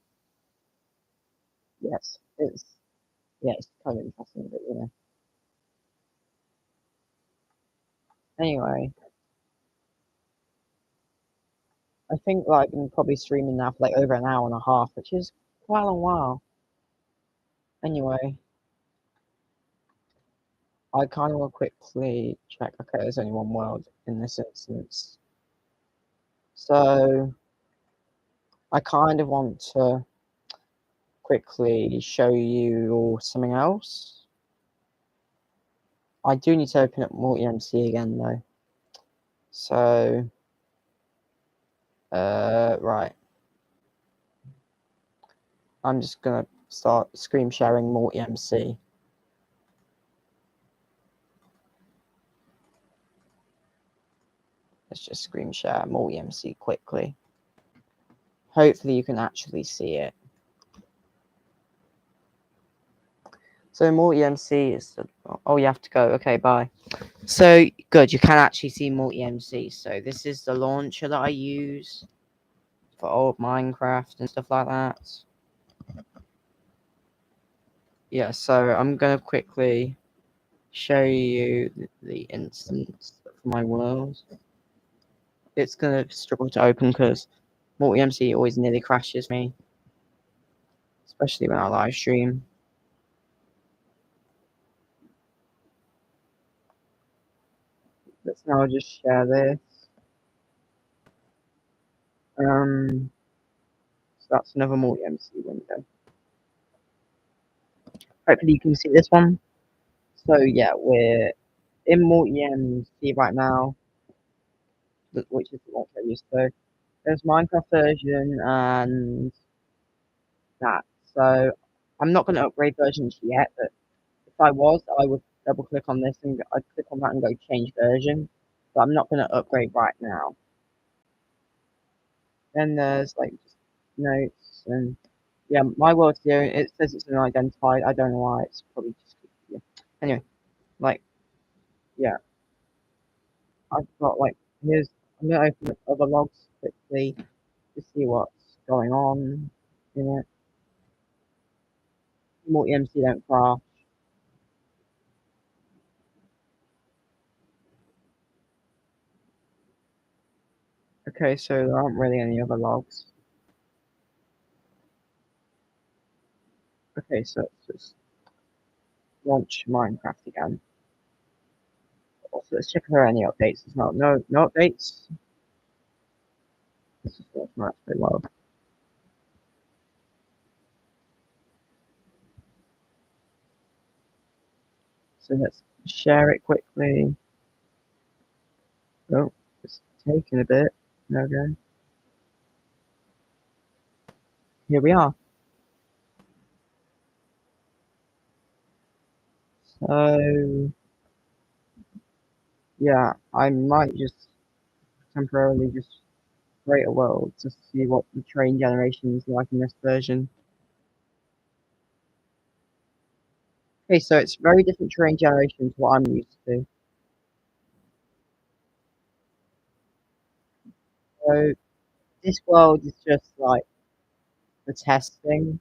Yes, it's kind of interesting, but you know. Anyway, I think like I'm probably streaming now for like over an hour and a half, which is quite a long while. Anyway, I kind of want to quickly check. Okay, there's only one world in this instance. So I kind of want to quickly show you something else. I do need to open up Multi-MC again though. So, right. I'm just gonna start screen sharing Multi-MC. Let's just screen share Multi-MC quickly. Hopefully you can actually see it. So Multi-MC is, oh, you have to go. Okay, bye. So good, you can actually see Multi-MC. So this is the launcher that I use for old Minecraft and stuff like that. Yeah, so I'm gonna quickly show you the instance of my world. It's gonna struggle to open because Multi-MC always nearly crashes me, especially when I live stream. Let's now just share this. So that's another Multi-MC window. Hopefully you can see this one. So yeah, we're in Multi-MC right now, which is the launch I used to. There's Minecraft version and that. So I'm not going to upgrade versions yet, but if I was, I would double click on this and I'd click on that and go change version. But I'm not going to upgrade right now. Then there's like just notes and yeah, my world's here. It says it's unidentified. I don't know why. It's probably just yeah. Anyway, like yeah, I've got like here's I'm gonna open up other logs quickly to see what's going on in it. Multi-MC don't crash. Okay, so there aren't really any other logs. Okay, so let's just launch Minecraft again. Also, let's check if there are any updates. There's no updates. Let's just launch Raspberry Log. So let's share it quickly. Oh, it's taking a bit. There we go. Here we are. So, yeah, I might just temporarily just create a world to see what the train generation is like in this version. Okay, so it's very different terrain generation to what I'm used to. So this world is just like the testing.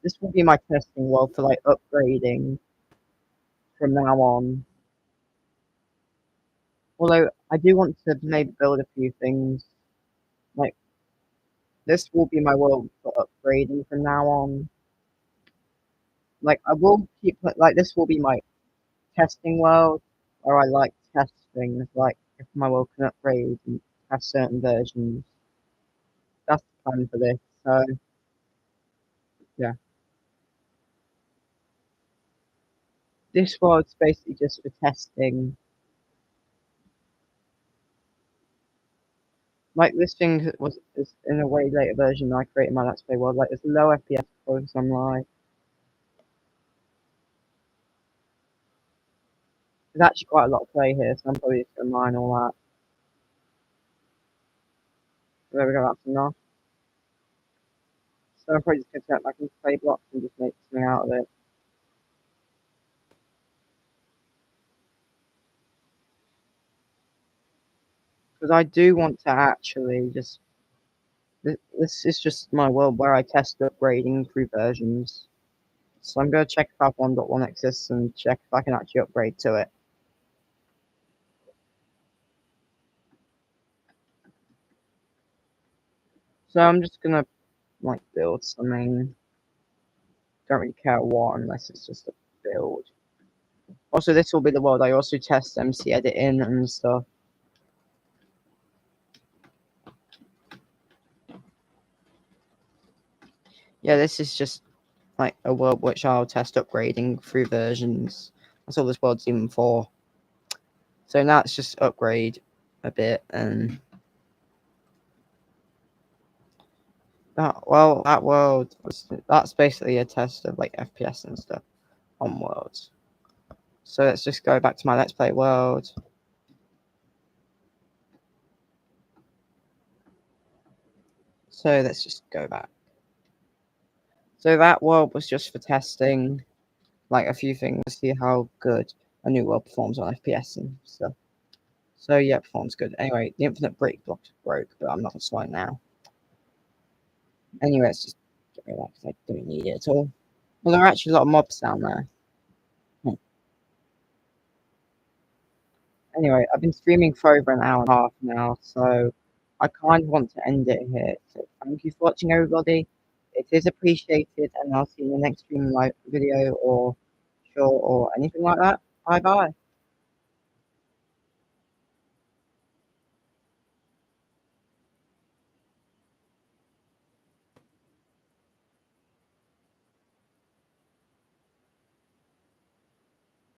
This will be my testing world for like upgrading from now on. Although I do want to maybe build a few things. Like this will be my world for upgrading from now on. Like I will keep like this will be my testing world where I like test things like if my world can upgrade and have certain versions. That's the plan for this. So yeah. This world's basically just for testing. Like this thing is in a way later version I created my Let's Play world. Like it's low FPS focus on live. There's actually quite a lot of play here, so I'm probably just gonna mine all that. There we go, that's enough. So I'm probably just gonna set back into play blocks and just make something out of it. Because I do want to actually just this is just my world where I test upgrading through versions. So I'm gonna check if Alpha 1.1 exists and check if I can actually upgrade to it. So I'm just gonna like build something. Don't really care what unless it's just a build. Also, this will be the world I also test MC editing and stuff. Yeah, this is just like a world which I'll test upgrading through versions. That's all this world's even for. So now it's just upgrade a bit and that world that's basically a test of like FPS and stuff on worlds. So let's just go back to my Let's Play world. So let's just go back. So that world was just for testing like a few things to see how good a new world performs on FPS and stuff. So yeah, performs good. Anyway, the infinite break block broke, but I'm not gonna start now. Anyway, let's just get rid of that because I don't need it at all. Well, there are actually a lot of mobs down there. Anyway, I've been streaming for over an hour and a half now, so I kind of want to end it here. So thank you for watching, everybody. It is appreciated, and I'll see you in the next stream live video or short or anything like that. Bye bye.